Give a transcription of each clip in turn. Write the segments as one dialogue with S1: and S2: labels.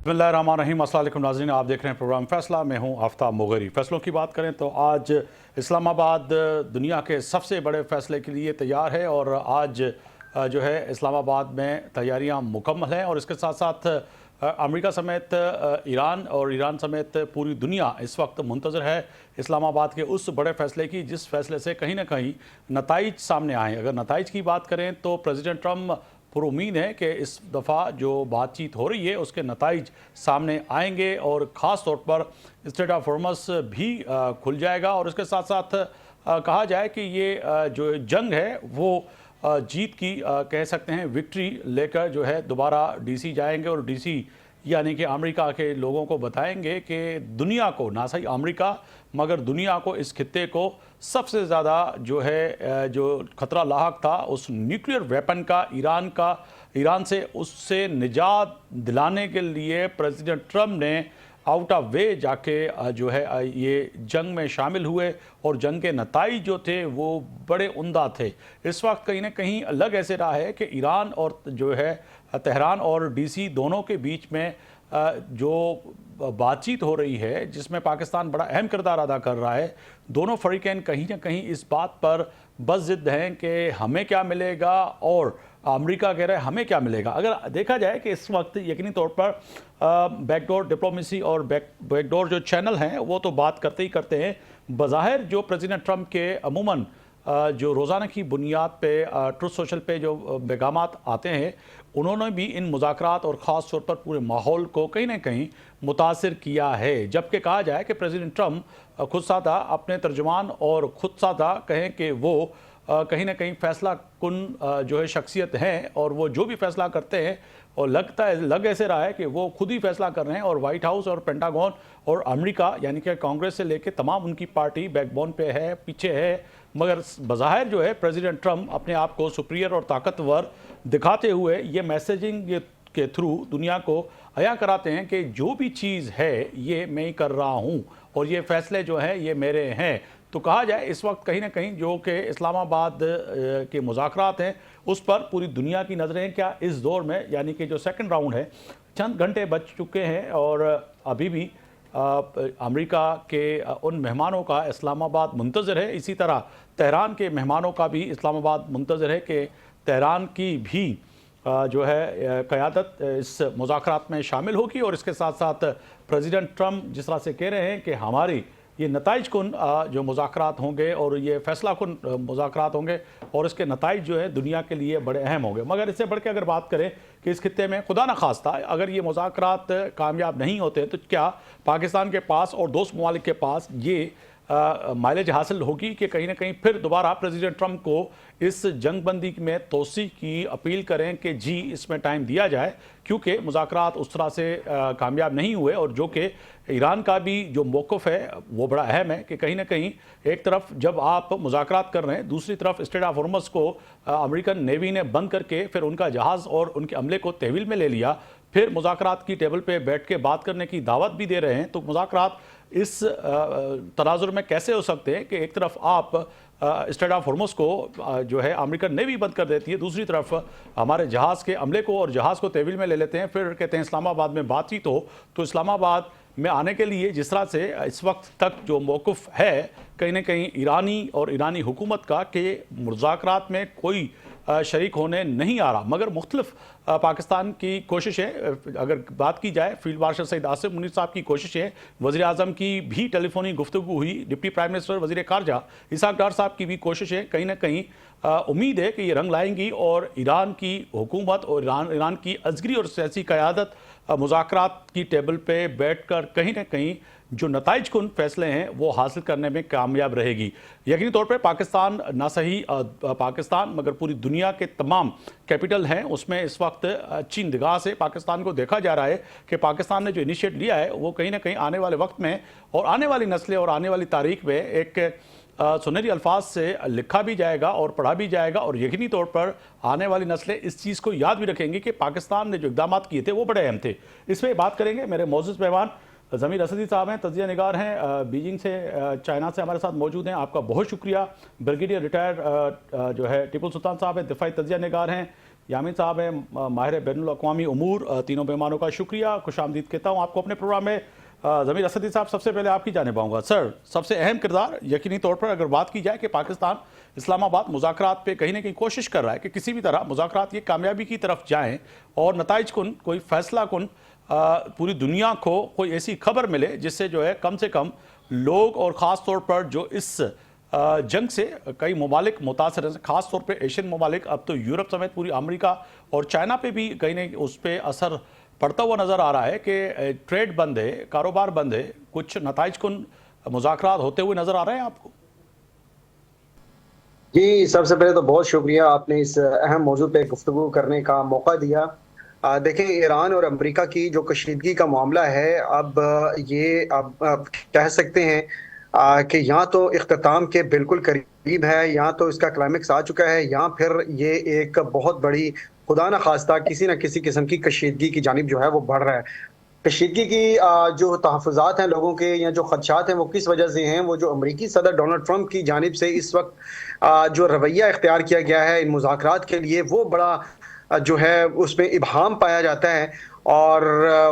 S1: बिस्मिल्लाहिर्रहमानिर्रहीम। अस्सलाम वालेकुम नाज़रीन, आप देख रहे हैं प्रोग्राम फैसला। मैं हूं आफ्ताब मोगरी। फैसलों की बात करें तो आज इस्लामाबाद दुनिया के सबसे बड़े फैसले के लिए तैयार है और आज जो है इस्लामाबाद में तैयारियां मुकम्मल हैं और इसके साथ साथ अमेरिका समेत ईरान समेत पूरी दुनिया इस वक्त मुंतज़र है इस्लामाबाद के उस बड़े फैसले की जिस फैसले से कहीं ना कहीं नताइज सामने आए। अगर नताइज की बात करें तो प्रेसिडेंट ट्रम्प पर उम्मीद है कि इस दफ़ा जो बातचीत हो रही है उसके नताइज सामने आएंगे और ख़ास तौर पर स्ट्रेट ऑफ हॉर्मज़ भी खुल जाएगा और इसके साथ साथ कहा जाए कि ये जो जंग है वो जीत की कह सकते हैं विक्ट्री लेकर जो है दोबारा डीसी जाएंगे और डीसी यानी कि अमेरिका के लोगों को बताएंगे कि दुनिया को, ना सही अमेरिका मगर दुनिया को, इस खित्ते को सबसे ज़्यादा जो है जो ख़तरा लाहक था उस न्यूक्लियर वेपन का, ईरान से उससे निजात दिलाने के लिए प्रेसिडेंट ट्रम्प ने आउट ऑफ वे जाके जो है ये जंग में शामिल हुए और जंग के नताइज जो थे वो बड़े उम्दा थे। इस वक्त कहीं ना कहीं लग ऐसे रहा है कि ईरान और जो है तेहरान और डीसी दोनों के बीच में जो बातचीत हो रही है जिसमें पाकिस्तान बड़ा अहम किरदार अदा कर रहा है, दोनों फरीकैन कहीं ना कहीं इस बात पर बस जिद हैं कि हमें क्या मिलेगा और अमेरिका कह रहा है हमें क्या मिलेगा। अगर देखा जाए कि इस वक्त यकीनी तौर पर बैकडोर डिप्लोमेसी और बैकडोर जो चैनल हैं वो तो बात करते ही करते हैं। बज़ाहिर जो प्रेसिडेंट ट्रम्प के अमूमन जो रोज़ाना की बुनियाद पे ट्रुथ सोशल पे जो पैगामात आते हैं उन्होंने भी इन मुज़ाकरात और ख़ास तौर पर पूरे माहौल को कहीं ना कहीं मुतासिर किया है। जबकि कहा जाए कि प्रेसिडेंट ट्रम्प खुद सादा अपने तर्जुमान और खुद सादा कहें कि वो कहीं ना कहीं फैसला कुन जो है शख्सियत हैं और वो जो भी फैसला करते हैं और लग ऐसे रहा है कि वो खुद ही फैसला कर रहे हैं और वाइट हाउस और पेंटागन और अमेरिका यानी कि कांग्रेस से लेके तमाम उनकी पार्टी बैकबोन पे है, पीछे है। मगर बज़ाहिर जो है प्रेसिडेंट ट्रम्प अपने आप को सुपीरियर और ताकतवर दिखाते हुए ये मैसेजिंग के थ्रू दुनिया को आया कराते हैं कि जो भी चीज़ है ये मैं ही कर रहा हूँ और ये फैसले जो हैं ये मेरे हैं। तो कहा जाए इस वक्त कहीं ना कहीं जो कि इस्लामाबाद के मुज़ाकरात हैं उस पर पूरी दुनिया की नज़रें क्या इस दौर में यानी कि जो सेकंड राउंड है चंद घंटे बच चुके हैं और अभी भी अमेरिका के उन मेहमानों का इस्लामाबाद मुंतज़र है। इसी तरह तेहरान के मेहमानों का भी इस्लामाबाद मुंतज़र है कि तेहरान की भी जो है क़यादत इस मुज़ाकरात में शामिल होगी और इसके साथ साथ प्रेसिडेंट ट्रम्प जिस तरह से कह रहे हैं कि हमारी ये नताइज कुन जो मुज़ाकरात होंगे और ये फ़ैसला कुन मुज़ाकरात होंगे और इसके नताइज जो है दुनिया के लिए बड़े अहम होंगे। मगर इससे बढ़ के अगर बात करें कि इस खित्ते में खुदा न खास्ता अगर ये मुज़ाकरात कामयाब नहीं होते तो क्या पाकिस्तान के पास और दोस्त ममालिक के पास ये माइलेज हासिल होगी कि कहीं ना कहीं फिर दोबारा प्रेसिडेंट ट्रम्प को इस जंगबंदी में तोसी की अपील करें कि जी इसमें टाइम दिया जाए, क्योंकि मुज़ाकरात उस तरह से कामयाब नहीं हुए और जो कि ईरान का भी जो मौक़िफ़ है वो बड़ा अहम है कि कहीं ना कहीं एक तरफ जब आप मुज़ाकरात कर रहे हैं दूसरी तरफ स्ट्रेट ऑफ हॉर्मज़ को अमेरिकन नेवी ने बंद करके फिर उनका जहाज़ और उनके अमले को तहवील में ले लिया, फिर मुज़ाकरात की टेबल पे बैठ के बात करने की दावत भी दे रहे हैं। तो मुज़ाकरात इस तनाजुर में कैसे हो सकते हैं कि एक तरफ आप स्ट्रेट ऑफ हॉर्मज़ को जो है अमेरिकन नेवी बंद कर देती है, दूसरी तरफ हमारे जहाज़ के अमले को और जहाज़ को तहवील में ले लेते हैं, फिर कहते हैं इस्लामाबाद में बातचीत हो। तो इस्लामाबाद में आने के लिए जिस तरह से इस वक्त तक जो मौक़िफ़ है कहीं ना कहीं ईरानी और ईरानी हुकूमत का कि मुज़ाकरात में कोई शरीक होने नहीं आ रहा, मगर मुख्तलिफ पाकिस्तान की कोशिशें अगर बात की जाए, फील्ड मार्शल सईद आसिफ मुनीर साहब की कोशिशें, वज़ीर आज़म की भी टेलीफोनिक गुफ्तगू हुई, डिप्टी प्राइम मिनिस्टर वज़ीर ख़ारजा इसहाक़ डार साहब की भी कोशिशें कहीं ना कहीं उम्मीद है कि ये रंग लाएंगी और ईरान की हुकूमत और ईरान की अज़गरी और सियासी क़यादत मुज़ाकरात की टेबल पे बैठकर कहीं ना कहीं जो नताइज कुन फैसले हैं वो हासिल करने में कामयाब रहेगी। यकीनी तौर पर पाकिस्तान, ना सही पाकिस्तान मगर पूरी दुनिया के तमाम कैपिटल हैं उसमें इस वक्त अच्छी निगाह से पाकिस्तान को देखा जा रहा है कि पाकिस्तान ने जो इनिशिएट लिया है वो कहीं ना कहीं आने वाले वक्त में और आने वाली नस्लें और आने वाली तारीख में एक सुनहरी अल्फाज से लिखा भी जाएगा और पढ़ा भी जाएगा और यकीनी तौर पर आने वाली नस्लें इस चीज़ को याद भी रखेंगी कि पाकिस्तान ने जो इक़दाम किए थे वो बड़े अहम थे। इसमें बात करेंगे मेरे मौजूद मेहमान ज़मीर असदी साहब हैं, तजिया निगार हैं, बीजिंग से चाइना से हमारे साथ मौजूद हैं। आपका बहुत शुक्रिया। ब्रिगेडियर रिटायर्ड जो है टिपू सुल्तान साहब हैं, दिफाई तजिया निगार हैं, यामीन साहब हैं माहिर बैनुल-अक़वामी उमूर। तीनों मेहमानों का शुक्रिया, खुशामदीद कहता हूँ आपको अपने प्रोग्राम में। ज़मीर असदी साहब, सबसे पहले आपकी जानिब आऊँगा। सर, सबसे अहम किरदार यकीनी तौर पर अगर बात की जाए कि पाकिस्तान इस्लामाबाद मुज़ाकरात पे कहीं ना कहीं कोशिश कर रहा है कि किसी भी तरह मुज़ाकरात ये कामयाबी की तरफ जाएं और नताइज कुन कोई फैसला कुन पूरी दुनिया को कोई ऐसी खबर मिले जिससे जो है कम से कम लोग और ख़ास तौर पर जो इस जंग से कई ममालिक मुतासर हैं, ख़ास तौर पर एशियन ममालिक, अब तो यूरोप समेत पूरी अमेरिका और चाइना पे भी कहीं ना उस पर असर पड़ता हुआ नज़र आ रहा है कि ट्रेड बंद है, कारोबार बंद है। कुछ नताइज कुन मुज़ाकरात होते हुए नज़र आ रहे हैं आपको?
S2: जी, सबसे पहले तो बहुत शुक्रिया, आपने इस अहम मौजू पे गुफ्तगू करने का मौका दिया। देखें, ईरान और अमेरिका की जो कशीदगी का मामला है, अब कह सकते हैं कि यहाँ तो इख्तिताम के बिल्कुल करीब है, यहाँ तो इसका क्लाइमेक्स आ चुका है, या फिर ये एक बहुत बड़ी खुदा न खास्ता किसी न किसी किस्म की कशीदगी की जानिब जो है वो बढ़ रहा है। कशीदगी की जो तहफ़्फ़ुज़ात हैं लोगों के, या जो ख़दशात हैं, वो किस वजह से हैं? वो जो अमरीकी सदर डोनाल्ड ट्रंप की जानिब से इस वक्त जो रवैया इख्तियार किया गया है इन मुज़ाकरात के लिए, वो बड़ा जो है उसमें इब्हाम पाया जाता है, और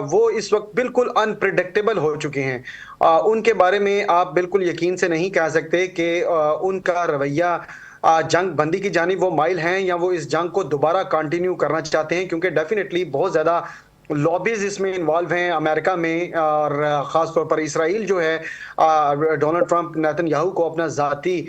S2: वो इस वक्त बिल्कुल अनप्रेडिक्टेबल हो चुके हैं। उनके बारे में आप बिल्कुल यकीन से नहीं कह सकते कि उनका रवैया जंग बंदी की जानिब वो माइल हैं, या वो इस जंग को दोबारा कंटिन्यू करना चाहते हैं, क्योंकि डेफिनेटली बहुत ज़्यादा लॉबीज इसमें इन्वॉल्व हैं अमेरिका में, और ख़ास तौर पर इसराइल जो है डोनाल्ड ट्रंप नेतन्याहू को अपना ज़ाती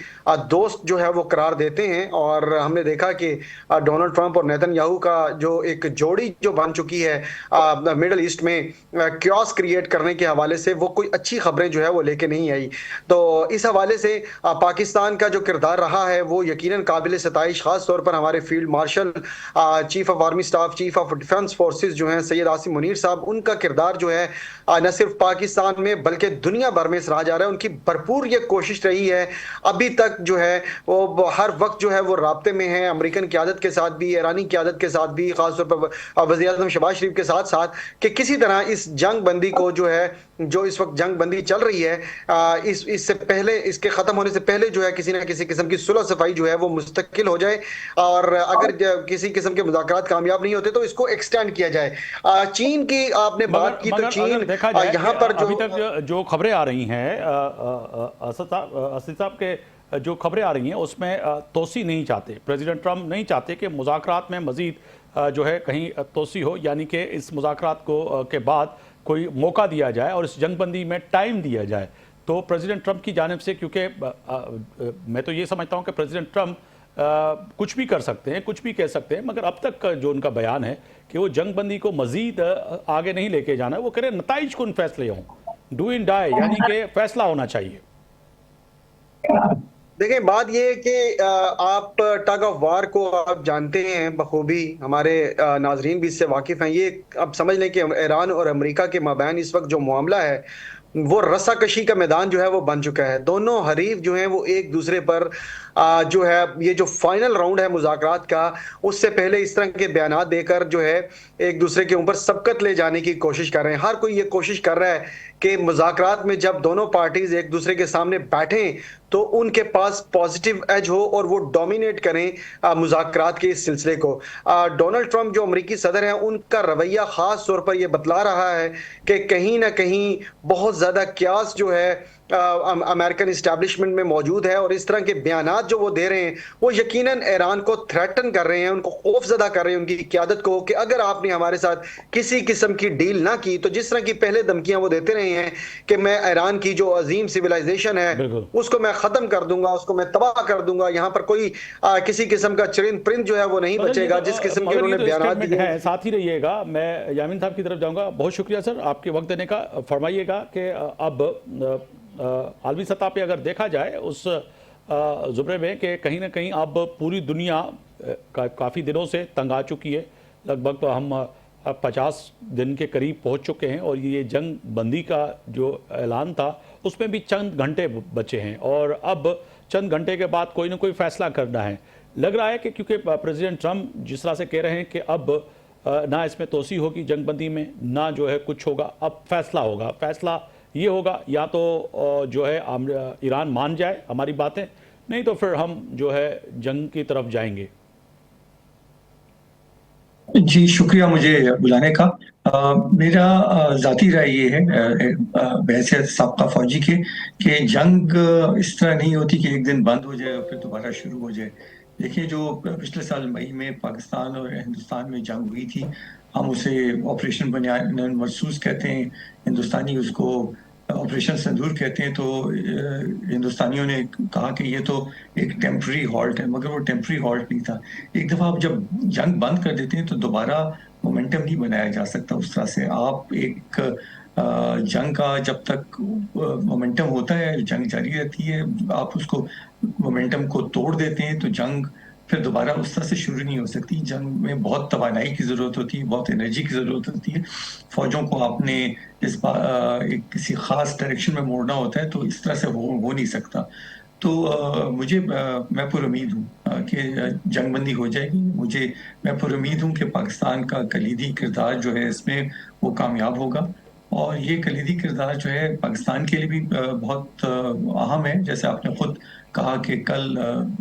S2: दोस्त जो है वो करार देते हैं। और हमने देखा कि डोनाल्ड ट्रंप और नेतन्याहू का जो एक जोड़ी जो बन चुकी है मिडल ईस्ट में क्योस क्रिएट करने के हवाले से, वो कोई अच्छी खबरें जो है वो लेके नहीं आई। तो इस हवाले से पाकिस्तान का जो किरदार रहा है वो यकीनन काबिल सताइश, ख़ास तौर पर हमारे field marshal, chief of army staff, chief of defence forces जो हैं सैयद आसिम मुनीर साहब, उनका किरदार जो है न सिर्फ पाकिस्तान में बल्कि दुनिया भर में सराहा जा रहा है। उनकी भरपूर ये कोशिश रही है अभी तक जो है वो हर वक्त जो है वो राब्ते में है अमेरिकन क़यादत के साथ भी, ईरानी क़यादत के साथ भी, खासतौर पर वज़ीर-ए-आज़म शहबाज शरीफ के साथ साथ, कि किसी तरह इस जंग बंदी को जो है, जो इस वक्त जंग बंदी चल रही है, इससे पहले, इसके ख़त्म होने से पहले जो है किसी न किसी किस्म की सुलह सफाई जो है वो मुस्तकिल हो जाए, और अगर किसी किस्म के मुज़ाकरात कामयाब नहीं होते तो इसको एक्सटेंड किया जाए। चीन की आपने बात की, तो चीन
S1: देखा जाए
S2: यहाँ पर
S1: अभी तक जो खबरें आ रही हैं असद साहब के, जो खबरें आ रही हैं उसमें तोसी नहीं चाहते, प्रेसिडेंट ट्रंप नहीं चाहते कि मुज़ाकरात में मज़ीद जो है कहीं तोसी हो, यानी कि इस मुज़ाकरात को के बाद कोई मौका दिया जाए और इस जंगबंदी में टाइम दिया जाए। तो प्रेसिडेंट ट्रंप की जानिब से, क्योंकि मैं तो ये समझता हूँ कि प्रेसिडेंट ट्रंप कुछ भी कर सकते हैं, कुछ भी कह सकते हैं, मगर अब तक जो उनका बयान है कि वो जंगबंदी को मजीद आगे नहीं लेके जाना है, वो कह रहे नताइज कुन फैसले हों, डू इन डाई, यानी कि फैसला होना चाहिए।
S2: देखिए, बात ये है कि आप टग ऑफ वार को आप जानते हैं बखूबी, हमारे नाजरीन भी इससे वाकिफ हैं। ये अब समझ लें कि ईरान और अमेरिका के माबैन इस वक्त जो मामला है वो रस्साकशी का मैदान जो है वो बन चुका है। दोनों हरीफ जो हैं वो एक दूसरे पर जो है, ये जो फाइनल राउंड है मुज़ाकरात का, उससे पहले इस तरह के बयानात देकर जो है एक दूसरे के ऊपर सबकत ले जाने की कोशिश कर रहे हैं। हर कोई ये कोशिश कर रहा है कि मुज़ाकरात में जब दोनों पार्टीज एक दूसरे के सामने बैठें तो उनके पास पॉजिटिव एज हो और वो डोमिनेट करें मुज़ाकरात के इस सिलसिले को। डोनाल्ड ट्रंप जो अमेरिकी सदर हैं, उनका रवैया ख़ास तौर पर यह बतला रहा है कि कहीं ना कहीं बहुत ज़्यादा क्यास जो है अमेरिकन इस्टेब्लिशमेंट में मौजूद है, और इस तरह के बयानात जो वो दे रहे हैं वो यकीनन ईरान को थ्रेटन कर रहे हैं, उनको खौफजदा कर रहे हैं, उनकी क़यादत को, कि अगर आपने हमारे साथ किसी किस्म की डील ना की तो जिस तरह की पहले धमकियां वो देते रहे हैं कि मैं ईरान की जो अजीम सिविलाइजेशन है उसको मैं ख़त्म कर दूंगा, उसको मैं तबाह कर दूंगा, यहाँ पर कोई किसी किस्म का चरिंद परिंद जो है वो नहीं बचेगा, जिस किस्म के उन्होंने बयानात दिए हैं।
S1: साथ ही रहिएगा, मैं यामीन साहब की तरफ जाऊँगा। बहुत शुक्रिया सर आपके वक्त देने का। फरमाइएगा कि अब आलमी सतह पे अगर देखा जाए उस ज़ुमरे में कि कहीं ना कहीं अब पूरी दुनिया काफ़ी दिनों से तंग आ चुकी है, लगभग तो हम 50 दिन के करीब पहुंच चुके हैं, और ये जंग बंदी का जो ऐलान था उसमें भी चंद घंटे बचे हैं, और अब चंद घंटे के बाद कोई ना कोई फैसला करना है। लग रहा है कि क्योंकि प्रेसिडेंट ट्रंप जिस तरह से कह रहे हैं कि अब ना इसमें तोसी होगी जंगबंदी में, ना जो है कुछ होगा, अब फैसला होगा। फैसला ये होगा या तो जो है ईरान मान जाए हमारी बातें, नहीं तो फिर हम जो है जंग की तरफ जाएंगे।
S3: जी, शुक्रिया मुझे बुलाने का। मेरा ज़ाती राय ये है बहैसियत साबका फ़ौजी के कि जंग इस तरह नहीं होती कि एक दिन बंद हो जाए और फिर दोबारा शुरू हो जाए। देखिए, जो पिछले साल मई में पाकिस्तान और हिंदुस्तान में जंग हुई थी, हम उसे ऑपरेशन बुनियाद मरसूस कहते हैं, हिंदुस्तानी उसको ऑपरेशन सिंदूर कहते हैं। तो हिंदुस्तानियों ने कहा कि ये तो एक टेम्पररी हॉल्ट है, मगर वो टेम्पररी हॉल्ट नहीं था। एक दफ़ा आप जब जंग बंद कर देते हैं तो दोबारा मोमेंटम नहीं बनाया जा सकता उस तरह से। आप एक जंग का जब तक मोमेंटम होता है, जंग जारी रहती है, आप उसको मोमेंटम को तोड़ देते हैं तो जंग फिर दोबारा उस तरह से शुरू नहीं हो सकती। जंग में बहुत तवानाई की ज़रूरत होती है, बहुत एनर्जी की ज़रूरत होती है। फ़ौजों को आपने एक किसी ख़ास डायरेक्शन में मोड़ना होता है, तो इस तरह से हो नहीं सकता। तो मैं पुरुमीद हूँ कि जंगबंदी हो जाएगी। मैं पुरुमीद हूँ कि पाकिस्तान का कलीदी किरदार जो है इसमें वो कामयाब होगा, और ये कलीदी किरदार जो है पाकिस्तान के लिए भी बहुत अहम है। जैसे आपने खुद कहा कि कल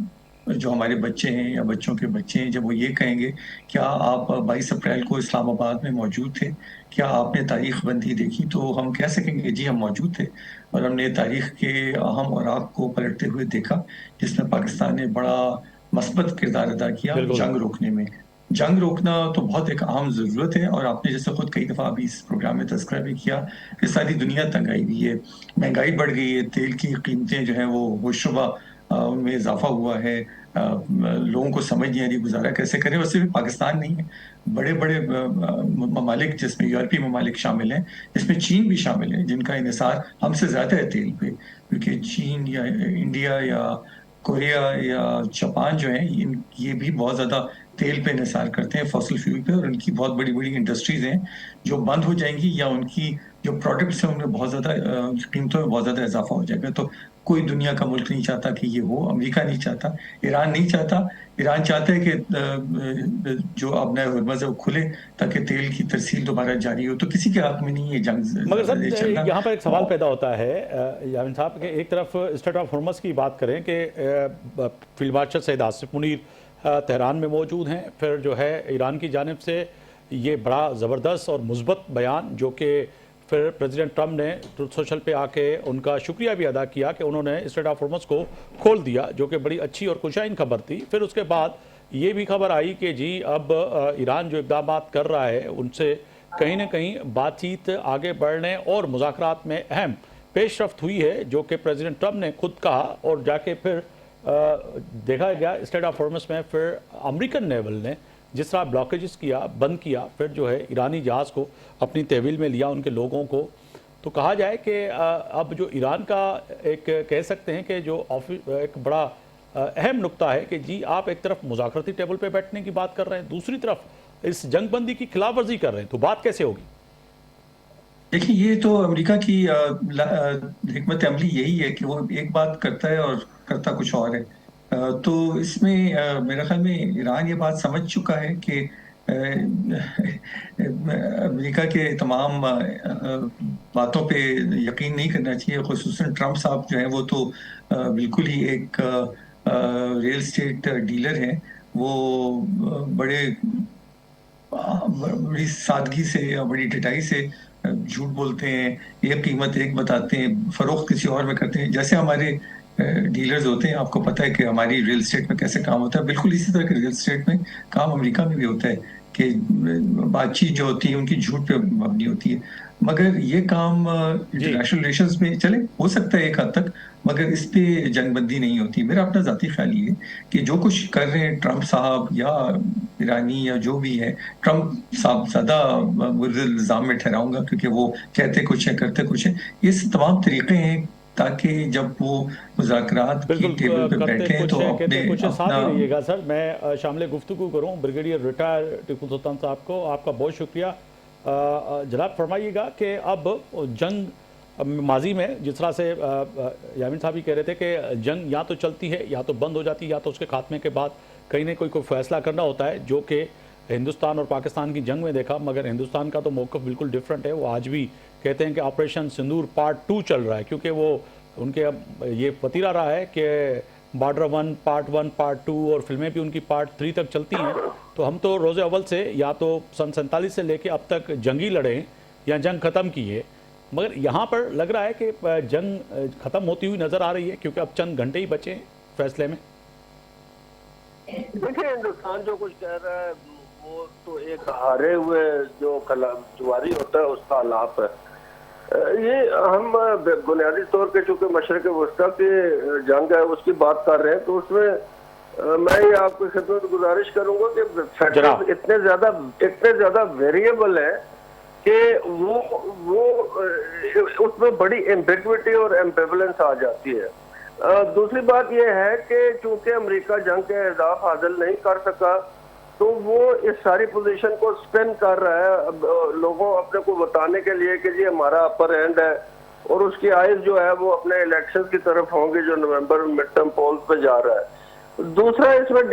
S3: जो हमारे बच्चे हैं या बच्चों के बच्चे हैं, जब वो ये कहेंगे, क्या आप 22 अप्रैल को इस्लामाबाद में मौजूद थे, क्या आपने तारीख बंदी देखी, तो हम कह सकेंगे जी हम मौजूद थे और हमने तारीख के अहम औराक को पलटते हुए देखा, जिसमें पाकिस्तान ने बड़ा मस्बत किरदार अदा किया
S1: बिल्कुल।
S3: जंग रोकने में। जंग रोकना तो बहुत एक अहम ज़रूरत है, और आपने जैसे खुद कई दफ़ा अभी इस प्रोग्राम में तज़किरा भी किया कि सारी दुनिया तंग आई हुई है, महंगाई बढ़ गई है, तेल की कीमतें जो हैं वो होशरुबा उनमें इजाफा हुआ है। लोगों को समझ नहीं आ रही गुजारा कैसे करें। और सिर्फ पाकिस्तान नहीं है, बड़े बड़े ममालिक जिसमें यूरोपीय ममालिक शामिल हैं, इसमें चीन भी शामिल है, जिनका इन्हिसार हमसे ज़्यादा है तेल पे, क्योंकि चीन या इंडिया या कोरिया या जापान जो है ये भी बहुत ज़्यादा तेल पे इन्हिसार करते हैं, फॉसिल फ्यूल पे, और उनकी बहुत बड़ी बड़ी इंडस्ट्रीज हैं जो बंद हो जाएंगी, या उनकी जो प्रोडक्ट्स हैं उनमें बहुत ज़्यादा कीमतों में बहुत ज़्यादा इजाफा हो जाएगा। तो कोई दुनिया का मुल्क नहीं चाहता कि ये हो, अमेरिका नहीं चाहता, ईरान नहीं चाहता। ईरान चाहता है कि जो अब नए हरमज़ है वो खुले, ताकि तेल की तरसील दोबारा जारी हो। तो किसी के हाथ में नहीं है जंग
S1: मगर सर
S3: चलना।
S1: यहाँ पर एक सवाल पैदा होता है यामिन साहब कि एक तरफ स्टेट ऑफ हॉर्मस की बात करें कि field marshal Syed Asif Munir Tehran में मौजूद हैं, फिर जो है ईरान की जानिब से ये बड़ा ज़बरदस्त और मुस्बत बयान, जो कि फिर प्रेसिडेंट ट्रम्प ने ट्रुथ सोशल पे आके उनका शुक्रिया भी अदा किया कि उन्होंने स्टेट ऑफ हॉर्मस को खोल दिया, जो कि बड़ी अच्छी और खुशाइन खबर थी। फिर उसके बाद ये भी खबर आई कि जी अब ईरान जो इक़दाम कर रहा है उनसे कहीं ना कहीं बातचीत आगे बढ़ने और मुज़ाकरात में अहम पेशरफ्त हुई है, जो कि प्रेसिडेंट ट्रम्प ने खुद कहा। और जाके फिर देखा गया स्टेट ऑफ हॉर्मस में फिर अमेरिकन नेवल ने जिस तरह ब्लॉकेजेस किया, बंद किया, फिर जो है ईरानी जहाज़ को अपनी तहवील में लिया, उनके लोगों को। तो कहा जाए कि अब जो ईरान का एक कह सकते हैं कि जो एक बड़ा अहम नुक्ता है कि जी आप एक तरफ मुज़ाकरती टेबल पे बैठने की बात कर रहे हैं, दूसरी तरफ इस जंगबंदी की खिलाफ वर्जी कर रहे हैं, तो बात कैसे होगी?
S3: देखिए, ये तो अमेरिका की हिकमत अमली यही है कि वो एक बात करता है और करता कुछ और है। तो इसमें मेरे ख्याल में ईरान ये बात समझ चुका है कि अमेरिका के तमाम बातों पे यकीन नहीं करना चाहिए। खुसूसन ट्रम्प साहब जो हैं वो तो बिल्कुल ही एक रियल एस्टेट डीलर हैं। वो बड़े बड़ी सादगी से या बड़ी ढिठाई से झूठ बोलते हैं, एक कीमत एक बताते हैं, फरोख्त किसी और में करते हैं। जैसे हमारे डीलर्स होते हैं, आपको पता है कि हमारी रियल एस्टेट में कैसे काम होता है, बिल्कुल इसी तरह के रियल एस्टेट में काम अमेरिका में भी होता है कि बातचीत जो होती है उनकी झूठ पे मबनी होती है। मगर ये काम इंटरनेशनल रिलेशंस में चले हो सकता है एक हद तक, मगर इस पे जंगबंदी नहीं होती। मेरा अपना ज़ाती ख्याल ये है कि जो कुछ कर रहे हैं ट्रम्प साहब या ईरानी या जो भी है, ट्रम्प साहब ज़्यादा मुर्द इल्ज़ाम में ठहराऊंगा, क्योंकि वो कहते कुछ है करते कुछ है। ये तमाम तरीके हैं ताकि जब वो मुज़ाकरात की टेबल पे बैठे तो
S1: कुछ साथ ही रहिएगा सर। मैं शामिल गुफ्तगू करूँ ब्रिगेडियर रिटायर टीपू सुल्तान साहब को। आपका बहुत शुक्रिया। जनाब फरमाइएगा कि अब जंग माजी में जिस तरह से यामिन साहब ही कह रहे थे कि जंग या तो चलती है या तो बंद हो जाती है, या तो उसके खात्मे के बाद कहीं ना कोई फैसला करना होता है, जो कि हिंदुस्तान और पाकिस्तान की जंग में देखा। मगर हिंदुस्तान का तो मौक़िफ़ बिल्कुल डिफरेंट है। वो आज भी कहते हैं कि ऑपरेशन सिंदूर पार्ट 2 चल रहा है, क्योंकि वो उनके अब ये वतीरा रहा है कि बॉर्डर 1 पार्ट 1 पार्ट 2 और फिल्में भी उनकी पार्ट 3 तक चलती हैं। तो हम तो रोज़े अव्वल से या तो सन 47 से लेके अब तक जंगी लड़े या जंग ख़त्म की है, मगर यहाँ पर लग रहा है कि जंग ख़त्म होती हुई नज़र आ रही है, क्योंकि अब चंद घंटे ही बचे हैं फैसले में।
S4: देखिए, हिंदुस्तान जो कुछ कह रहा है वो तो एक हारे हुए जो जुआरी होता है उसका आलाप है। ये हम बुनियादी तौर पे चूंकि मशरक़ वस्ता की जंग है उसकी बात कर रहे हैं, तो उसमें मैं ये आपकी खिदमत गुजारिश करूंगा कि फैक्टर्स इतने ज्यादा वेरिएबल है कि वो उसमें बड़ी एम्बिग्विटी और एम्बिवलेंस आ जाती है। दूसरी बात यह है कि चूंकि अमेरिका जंग के अहदाफ हासिल नहीं कर सका, तो वो इस सारी पोजीशन को स्पिन कर रहा है लोगों अपने को बताने के लिए कि जी हमारा अपर एंड है, और उसकी आइज जो है वो अपने इलेक्शन की तरफ होंगी जो नवंबर में मिड टर्म पोल्स पे जा रहा है। दूसरा इसमें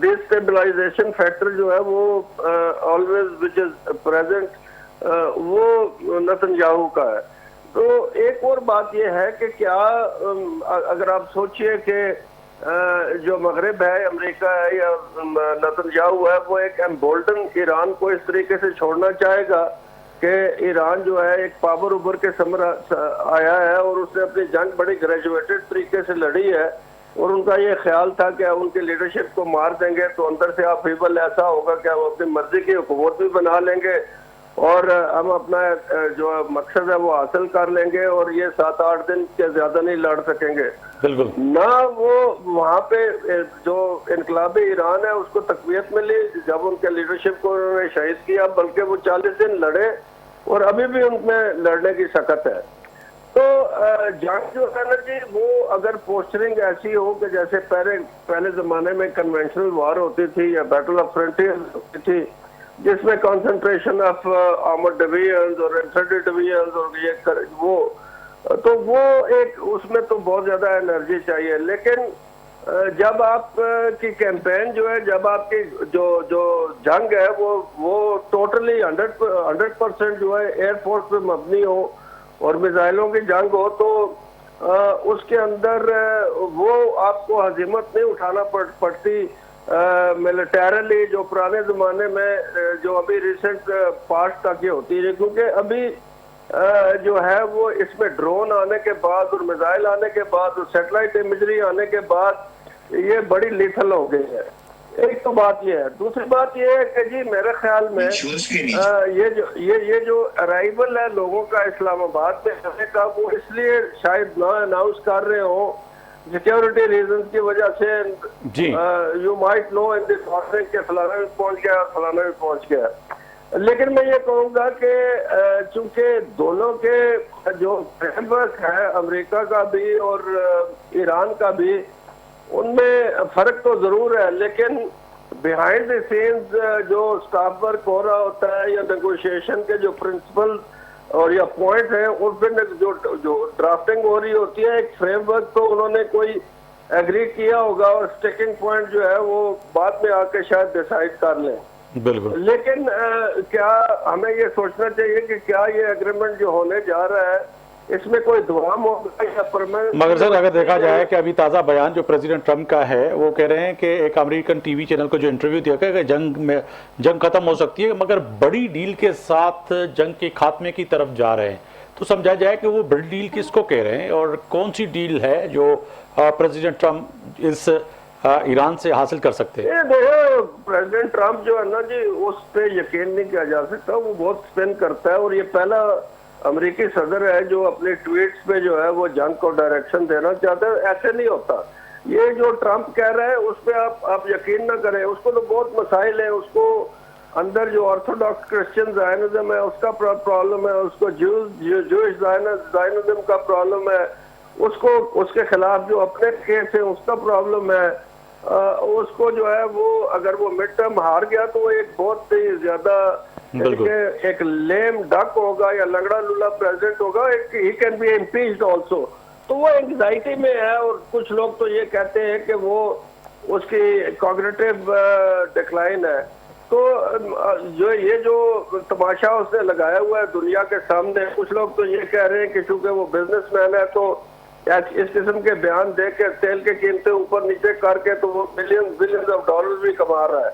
S4: डिस्टेबलाइजेशन फैक्टर जो है वो ऑलवेज विच इज प्रेजेंट, वो नेतन्याहू का है। तो एक और बात यह है कि क्या अगर आप सोचिए कि जो मगरिब है, अमेरिका है या नेतन्याहू है, वो एक एम्बोल्डन ईरान को इस तरीके से छोड़ना चाहेगा कि ईरान जो है एक पावर उभर के समर आया है और उसने अपनी जंग बड़ी ग्रेजुएटेड तरीके से लड़ी है, और उनका ये ख्याल था कि उनकी लीडरशिप को मार देंगे तो अंदर से अपहीवल ऐसा होगा कि वो अपनी मर्जी की हुकूमत भी बना लेंगे और हम अपना जो मकसद है वो हासिल कर लेंगे, और ये 7-8 दिन के ज्यादा नहीं लड़ सकेंगे।
S1: बिल्कुल
S4: ना वो वहाँ पे जो इनकलाबी ईरान है उसको तकवीत मिली जब उनके लीडरशिप को उन्होंने शहीद किया, बल्कि वो 40 दिन लड़े और अभी भी उनमें लड़ने की सकत है। तो जंग जो है ना जी, वो अगर पोस्टरिंग ऐसी हो कि जैसे पहले जमाने में कन्वेंशनल वार होती थी या बैटल ऑफ फ्रंटियर्स होती थी, जिसमें कंसंट्रेशन ऑफ आर्मर्ड डिवीजन्स और इन्फेंट्री डिवीजन्स और ये तो वो एक उसमें तो बहुत ज्यादा एनर्जी चाहिए। लेकिन जब आप की कैंपेन जो है, जब आपकी जो जंग है वो टोटली 100% जो है एयरफोर्स पे मबनी हो और मिसाइलों की जंग हो, तो उसके अंदर वो आपको हजीमत नहीं उठाना पड़ती मिलिटरली जो पुराने जमाने में जो अभी रिसेंट पास्ट तक ये होती है, क्योंकि अभी जो है वो इसमें ड्रोन आने के बाद और मिसाइल आने के बाद और सैटेलाइट इमेजरी आने के बाद ये बड़ी लीथल हो गई है। एक तो बात ये है। दूसरी बात ये है कि जी मेरे ख्याल में ये जो अराइवल है लोगों का इस्लामाबाद में आने का, वो इसलिए शायद ना अनाउंस कर रहे हो सिक्योरिटी रीजन की वजह से। You might know in this morning के फलाना भी पहुंच गया, फलाना भी पहुंच गया। लेकिन मैं ये कहूँगा कि चूंकि दोनों के जो फ्रेमवर्क है, अमेरिका का भी और ईरान का भी, उनमें फर्क तो जरूर है, लेकिन बिहाइंड द सीन्स जो स्टाफ वर्क हो रहा होता है या नेगोशिएशन के जो प्रिंसिपल और या पॉइंट है, उन पर जो ड्राफ्टिंग हो रही होती है, एक फ्रेमवर्क तो उन्होंने कोई एग्री किया होगा और स्टिकिंग पॉइंट जो है वो बाद में आके शायद डिसाइड कर लें।
S1: बिल्कुल।
S4: लेकिन क्या हमें ये सोचना चाहिए कि क्या ये एग्रीमेंट जो होने जा रहा है इसमें कोई दुआम होगा या परमानेंट?
S1: मगर सर अगर देखा जाए कि अभी ताज़ा बयान जो प्रेसिडेंट ट्रम्प का है, वो कह रहे हैं कि एक अमेरिकन टीवी चैनल को जो इंटरव्यू दिया गया कि जंग खत्म हो सकती है, मगर बड़ी डील के साथ जंग के खात्मे की तरफ जा रहे हैं। तो समझा जाए कि वो बड़ी डील किसको कह रहे हैं और कौन सी डील है जो प्रेसिडेंट ट्रम्प इस ईरान से हासिल कर सकते हैं?
S4: देखो, प्रेसिडेंट ट्रम्प जो है ना जी, उस पर यकीन नहीं किया जा सकता। वो बहुत स्पिन करता है और ये पहला अमेरिकी सदर है जो अपने ट्वीट्स पे जो है वो जंग को डायरेक्शन देना चाहता है। ऐसे नहीं होता। ये जो ट्रम्प कह रहा है उस पर आप यकीन ना करें। उसको तो बहुत मसाइल है। उसको अंदर जो ऑर्थोडॉक्स क्रिश्चियन जायनिज्म है उसका प्रॉब्लम है, उसको जूइश जायनिज्म का प्रॉब्लम है, उसको उसके खिलाफ जो अपने केस है उसका प्रॉब्लम है। उसको जो है वो अगर वो मिड टर्म हार गया तो वो एक बहुत ही ज्यादा एक लेम डक होगा या लंगड़ा लूला प्रेसिडेंट होगा। He can be impeached also. तो वो एंग्जाइटी में है और कुछ लोग तो ये कहते हैं कि वो उसकी कॉग्निटिव डिक्लाइन है। तो जो तमाशा उसने लगाया हुआ है दुनिया के सामने, कुछ लोग तो ये कह रहे हैं कि चूंकि वो बिजनेसमैन है तो इस किस्म के बयान दे के तेल के कीमतें ऊपर नीचे करके तो वो बिलियंस ऑफ डॉलर भी कमा रहा है।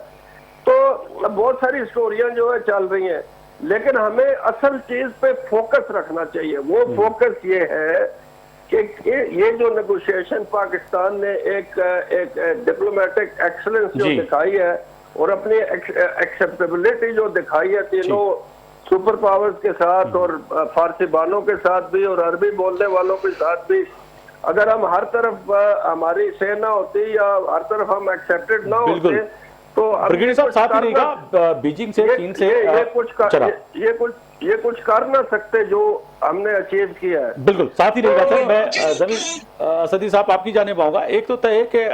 S4: तो बहुत सारी स्टोरियां जो है चल रही हैं, लेकिन हमें असल चीज पे फोकस रखना चाहिए। वो फोकस ये है कि ये जो नेगोशिएशन पाकिस्तान ने एक डिप्लोमेटिक एक्सीलेंस जो दिखाई है और अपनी एक्सेप्टेबिलिटी जो दिखाई है तीनों सुपर पावर्स के साथ और फारसी बानों के साथ भी और अरबी बोलने वालों के साथ भी, अगर हम हर तरफ हमारी सेना होती या हर तरफ हम एक्सेप्टेड ना होते तो
S1: ब्रिगेडियर साहब साथ ही रहेगा बीजिंग से, चीन से
S4: ये कुछ कर ना सकते जो हमने अचीव किया है।
S1: बिल्कुल साथ ही रहेगा सर। मैं जमीन सदी साहब आपकी जानिब आऊंगा। एक तो तय है कि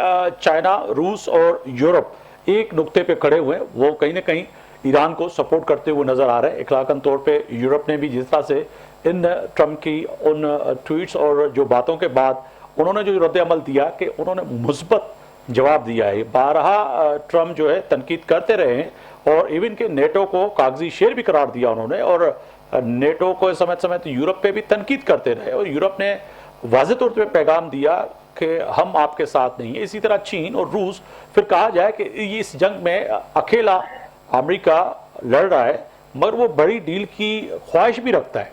S1: चाइना, रूस और यूरोप एक नुक्ते पे खड़े हुए हैं, वो कहीं ना कहीं ईरान को सपोर्ट करते हुए नजर आ रहे हैं। इखलाकन तौर पे यूरोप ने भी जिस तरह से इन ट्रंप की उन ट्वीट्स और जो बातों के बाद उन्होंने जो रद्द अमल दिया कि उन्होंने मुस्बत जवाब दिया है। बारहा ट्रंप जो है तनकीद करते रहे हैं और इवन के नेटो को कागजी शेर भी करार दिया उन्होंने, और नेटो को समय समय तो यूरोप पे भी तनकीद करते रहे और यूरोप ने वाज़ेह तौर पे पैगाम दिया कि हम आपके साथ नहीं है। इसी तरह चीन और रूस, फिर कहा जाए कि इस जंग में अकेला अमेरिका लड़ रहा है मगर वो बड़ी डील की ख्वाहिश भी रखता है।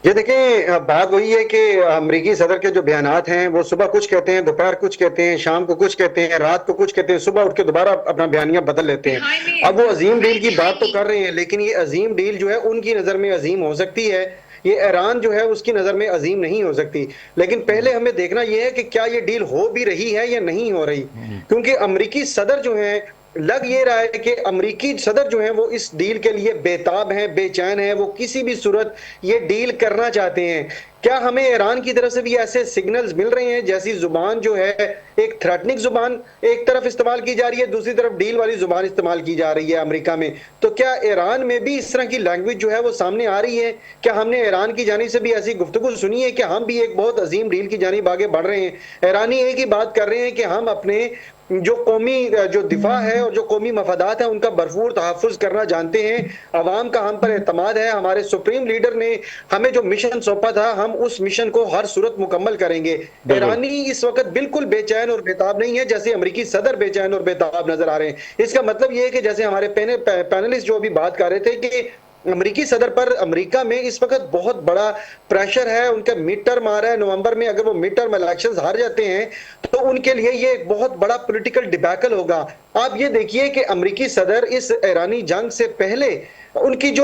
S2: ये देखें, बात वही है कि अमेरिकी सदर के जो बयानात हैं वो सुबह कुछ कहते हैं, दोपहर कुछ कहते हैं, शाम को कुछ कहते हैं, रात को कुछ कहते हैं, सुबह उठ के दोबारा अपना बयानिया बदल लेते हैं। अब वो अजीम डील की बात तो कर रहे हैं, लेकिन ये अजीम डील जो है उनकी नजर में अजीम हो सकती है, ये ईरान जो है उसकी नजर में अजीम नहीं हो सकती। लेकिन पहले हमें देखना यह है कि क्या ये डील हो भी रही है या नहीं हो रही, क्योंकि अमेरिकी सदर जो है, लग ये रहा है कि अमेरिकी सदर जो है वो इस डील के लिए बेताब हैं, बेचैन हैं, वो किसी भी सूरत ये डील करना चाहते हैं। क्या हमें ईरान की तरफ से भी ऐसे सिग्नल्स मिल रहे हैं, जैसी जुबान जो है एक थ्रेटनिंग जुबान एक तरफ इस्तेमाल की जा रही है, दूसरी तरफ डील वाली जुबान इस्तेमाल की जा रही है अमेरिका में, तो क्या ईरान में भी इस तरह की लैंग्वेज जो है वो सामने आ रही है? क्या हमने ईरान की जानिब से भी ऐसी गुफ्तगू सुनी है कि हम भी एक बहुत अजीम डील की जानिब आगे बढ़ रहे हैं? ईरानी एक ही बात कर रहे हैं कि हम अपने जो कौमी जो दिफा है और जो कौमी मफादात है उनका भरपूर तहफ़्फ़ुज़ करना जानते हैं, अवाम का हम पर एतमाद है, हमारे सुप्रीम लीडर ने हमें जो मिशन सौंपा था हम उस मिशन को हर सूरत मुकम्मल करेंगे। ईरानी इस वक्त बिल्कुल बेचैन और बेताब नहीं है जैसे अमेरिकी सदर बेचैन और बेताब नजर आ रहे हैं। इसका मतलब यह है कि जैसे हमारे पैनलिस्ट जो अभी बात कर रहे थे कि अमेरिकी सदर पर अमेरिका में इस वक्त बहुत बड़ा प्रेशर है, उनका मिड टर्म आ रहा है नवंबर में, अगर वो मिड टर्म इलेक्शंस हार जाते हैं तो उनके लिए ये एक बहुत बड़ा पॉलिटिकल डिबैकल होगा। आप ये देखिए कि अमेरिकी सदर इस ईरानी जंग से पहले उनकी जो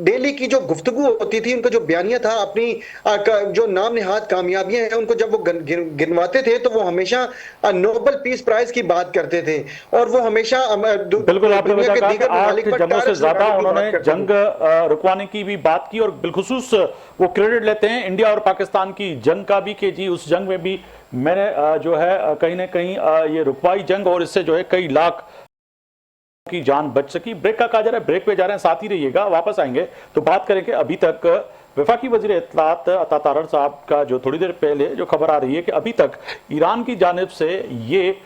S2: डेली की जो गुफ्तगू होती थी, उनका जो बयानिया था, अपनी जो नाम निहाद कामयाबियां हैं उनको जब वो गिनवाते थे तो वो हमेशा नोबेल पीस प्राइज की बात करते थे और वो हमेशा
S1: बिल्कुल आपने कहा कि 8 जंगों से ज्यादा उन्होंने जंग रुकवाने की भी बात की और बिलखुसूस वो क्रेडिट लेते हैं इंडिया और पाकिस्तान की जंग का भी कि जी उस जंग में भी मैंने जो है कहीं ना कहीं ये रुकवाई जंग और इससे जो है कई लाख की जान बच सकी। ब्रेक का कहा जा रहा है, ब्रेक पे जा रहे हैं, साथ ही रहिएगा, वापस आएंगे तो बात करेंगे। अभी तक वफाकी वज़ीर इत्तलात अता तारड़ साहब का जो थोड़ी देर पहले जो खबर आ रही है कि अभी तक ईरान की जानिब से ये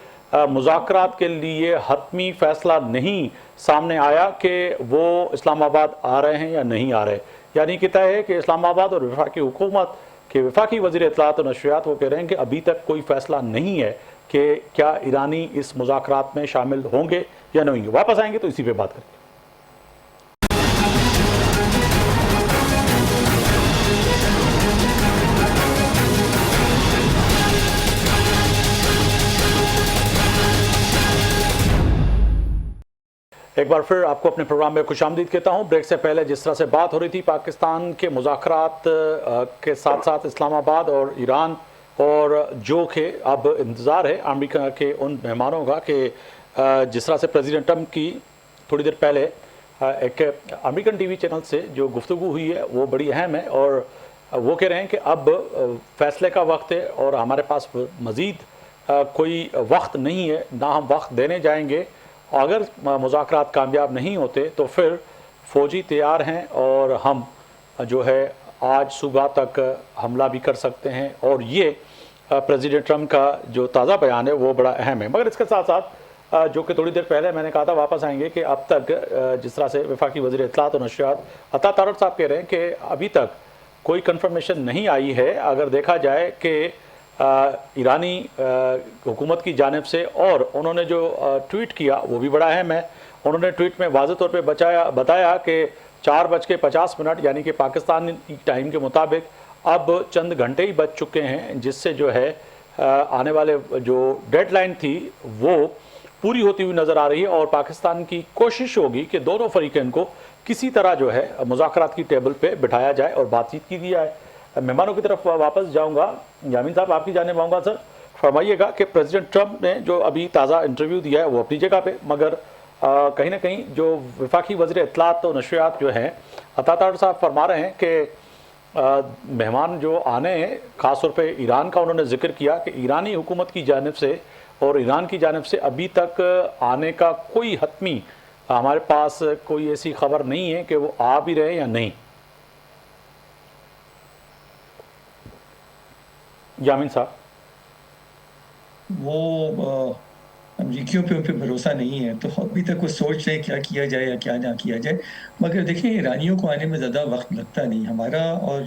S1: मुज़ाकरात के लिए हतमी फैसला नहीं सामने आया कि वो इस्लामाबाद आ रहे हैं या नहीं आ रहे, यानी कि तय है कि इस्लामाबाद और वफाकी हुकूमत के वफाकी वज़ीर इत्तलात और नशरियात वो कह रहे हैं कि अभी तक कोई फैसला नहीं है कि क्या ईरानी इस मुज़ाकरात में शामिल होंगे या नहीं होंगे। वापस आएंगे तो इसी पे बात करेंगे। एक बार फिर आपको अपने प्रोग्राम में खुशामदीद कहता हूं। ब्रेक से पहले जिस तरह से बात हो रही थी पाकिस्तान के मुज़ाकरात के साथ साथ इस्लामाबाद और ईरान और जो कि अब इंतज़ार है अमेरिका के उन मेहमानों का कि जिस तरह से प्रेसिडेंट ट्रंप की थोड़ी देर पहले एक अमेरिकन टीवी चैनल से जो गुफ्तगू हुई है वो बड़ी अहम है और वो कह रहे हैं कि अब फैसले का वक्त है और हमारे पास मज़ीद कोई वक्त नहीं है, ना हम वक्त देने जाएंगे। अगर मुज़ाकरात कामयाब नहीं होते तो फिर फ़ौजी तैयार हैं और हम जो है आज सुबह तक हमला भी कर सकते हैं। और ये प्रेसिडेंट ट्रंप का जो ताज़ा बयान है वो बड़ा अहम है। मगर इसके साथ साथ जो कि थोड़ी देर पहले मैंने कहा था वापस आएंगे कि अब तक जिस तरह से वफाकी वज़ीर इत्तलात और नशरियात अता तारड़ साहब कह रहे हैं कि अभी तक कोई कंफर्मेशन नहीं आई है। अगर देखा जाए कि ईरानी हुकूमत की जानिब से, और उन्होंने जो ट्वीट किया वो भी बड़ा अहम है। उन्होंने ट्वीट में वाज़ेह तौर पे बताया कि 4:50 यानी कि पाकिस्तानी टाइम के मुताबिक अब चंद घंटे ही बच चुके हैं, जिससे जो है आने वाले जो डेडलाइन थी वो पूरी होती हुई नज़र आ रही है, और पाकिस्तान की कोशिश होगी कि दोनों फरीकैन को किसी तरह जो है मुज़ाकरात की टेबल पे बिठाया जाए और बातचीत की दी जाए। मेहमानों की तरफ वापस जाऊंगा। यामीन साहब, आपकी जानिब आऊँगा। सर, फरमाइएगा कि प्रेसिडेंट ट्रंप ने जो अभी ताज़ा इंटरव्यू दिया है वो अपनी जगह पे, मगर कहीं ना कहीं जो वफाकी वज़ीर इत्तलात और नशरियात जो हैं अता ताहर साहब फरमा रहे हैं कि मेहमान जो आने हैं, ख़ास तौर पे ईरान का उन्होंने जिक्र किया कि ईरानी हुकूमत की जानिब से और ईरान की जानिब से अभी तक आने का कोई हतमी हमारे पास कोई ऐसी खबर नहीं है कि वो आ भी रहे या नहीं। यामीन साहब,
S3: वो अमरीकियों पे उन पे भरोसा नहीं है, तो अभी तक वो सोच रहे क्या किया जाए या क्या ना किया जाए। मगर देखिए, ईरानियों को आने में ज़्यादा वक्त लगता नहीं। हमारा और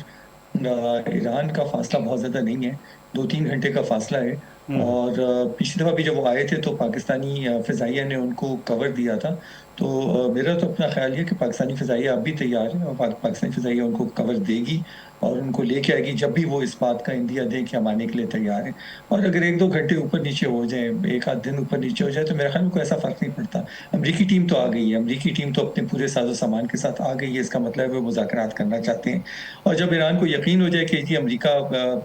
S3: ईरान का फासला बहुत ज़्यादा नहीं है, 2-3 घंटे का फासला है। और पिछली दफ़ा भी जब वो आए थे तो पाकिस्तानी फ़िज़ाइया ने उनको कवर दिया था। तो मेरा तो अपना ख्याल है कि पाकिस्तानी फ़िज़ाइया अब भी तैयार है और पाकिस्तानी फ़िज़ाइया उनको कवर देगी और उनको लेके आएगी जब भी वो इस बात का इंदिया दें कि हम आने के लिए तैयार हैं। और अगर 1-2 घंटे ऊपर नीचे हो जाए, 1 आध दिन ऊपर नीचे हो जाए, तो मेरे ख्याल में कोई ऐसा फ़र्क नहीं पड़ता। अमरीकी टीम तो आ गई है, अमरीकी टीम तो अपने पूरे साजो सामान के साथ आ गई है। इसका मतलब है वो मुज़ाकरात करना चाहते हैं, और जब ईरान को यकीन हो जाए कि जी अमरीका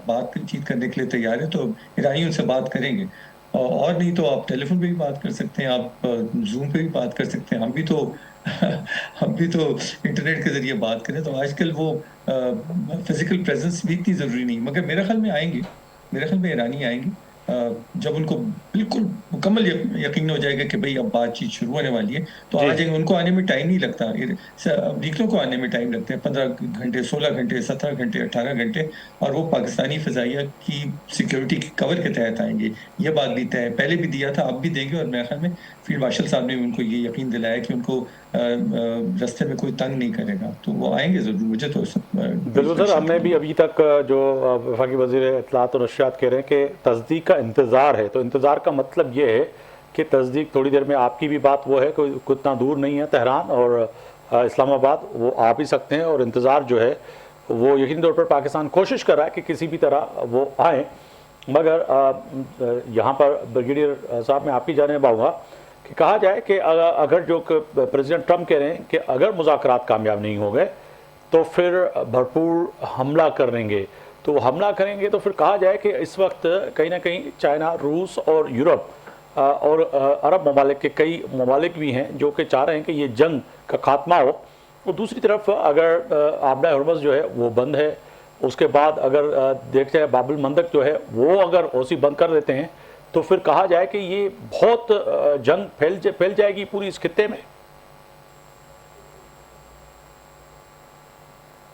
S3: बातचीत करने के लिए तैयार है, तो ईरानी उनसे बात करेंगे। और नहीं तो आप टेलीफोन पे भी बात कर सकते हैं, आप जूम पे भी बात कर सकते हैं। हम भी तो इंटरनेट के ज़रिए बात करें। तो आजकल वो फिज़िकल प्रेज़ेंस भी इतनी ज़रूरी नहीं, मगर मेरे ख़्याल में आएँगे, मेरे ख़्याल में ईरानी आएँगे जब उनको बिल्कुल मुकम्मल यकीन हो जाएगा कि भाई अब बातचीत शुरू होने वाली है, तो आ जाएंगे। उनको आने में टाइम नहीं लगता, अमरीकियों को आने में टाइम लगते हैं 15 घंटे, 16 घंटे, 17 घंटे, 18 घंटे, और वो पाकिस्तानी फ़िज़ाइया की सिक्योरिटी के कवर के तहत आएंगे। ये बात भी तय है, पहले भी दिया था, अब भी देंगे। और मेरे ख्याल में फील्ड मार्शल साहब ने उनको ये यकीन दिलाया कि उनको रास्ते में कोई तंग नहीं करेगा, तो वो आएंगे ज़रूर। मुझे तो
S1: बिल्कुल सर, हमें भी अभी तक जो वफाकी वज़ीर इत्तलात और नशरियात कह रहे हैं कि तस्दीक का इंतज़ार है, तो इंतज़ार का मतलब ये है कि तस्दीक थोड़ी देर में आपकी भी बात वो है कि कितना दूर नहीं है तेहरान और इस्लामाबाद, वो आ भी सकते हैं। और इंतज़ार जो है वो यकीनी तौर पर पाकिस्तान कोशिश कर रहा है कि किसी भी तरह वो आएँ। मगर यहाँ पर ब्रिगेडियर साहब मैं आपकी जानिब आऊँगा कि कहा जाए कि अगर जो प्रेसिडेंट ट्रंप कह रहे हैं कि अगर मुज़ाकरात कामयाब नहीं हो गए तो फिर भरपूर हमला करेंगे, तो हमला करेंगे तो फिर कहा जाए कि इस वक्त कहीं ना कहीं चाइना, रूस और यूरोप और अरब ममालिक के कई ममालिक भी हैं जो कि चाह रहे हैं कि ये जंग का खात्मा हो। और दूसरी तरफ अगर आबना हरमज़ जो है वो बंद है, उसके बाद अगर देखते हैं बाबुल मंदक जो है वो अगर ओसी बंद कर देते हैं, तो फिर कहा जाए कि ये बहुत जंग फैल जाएगी पूरी इस खित्ते में।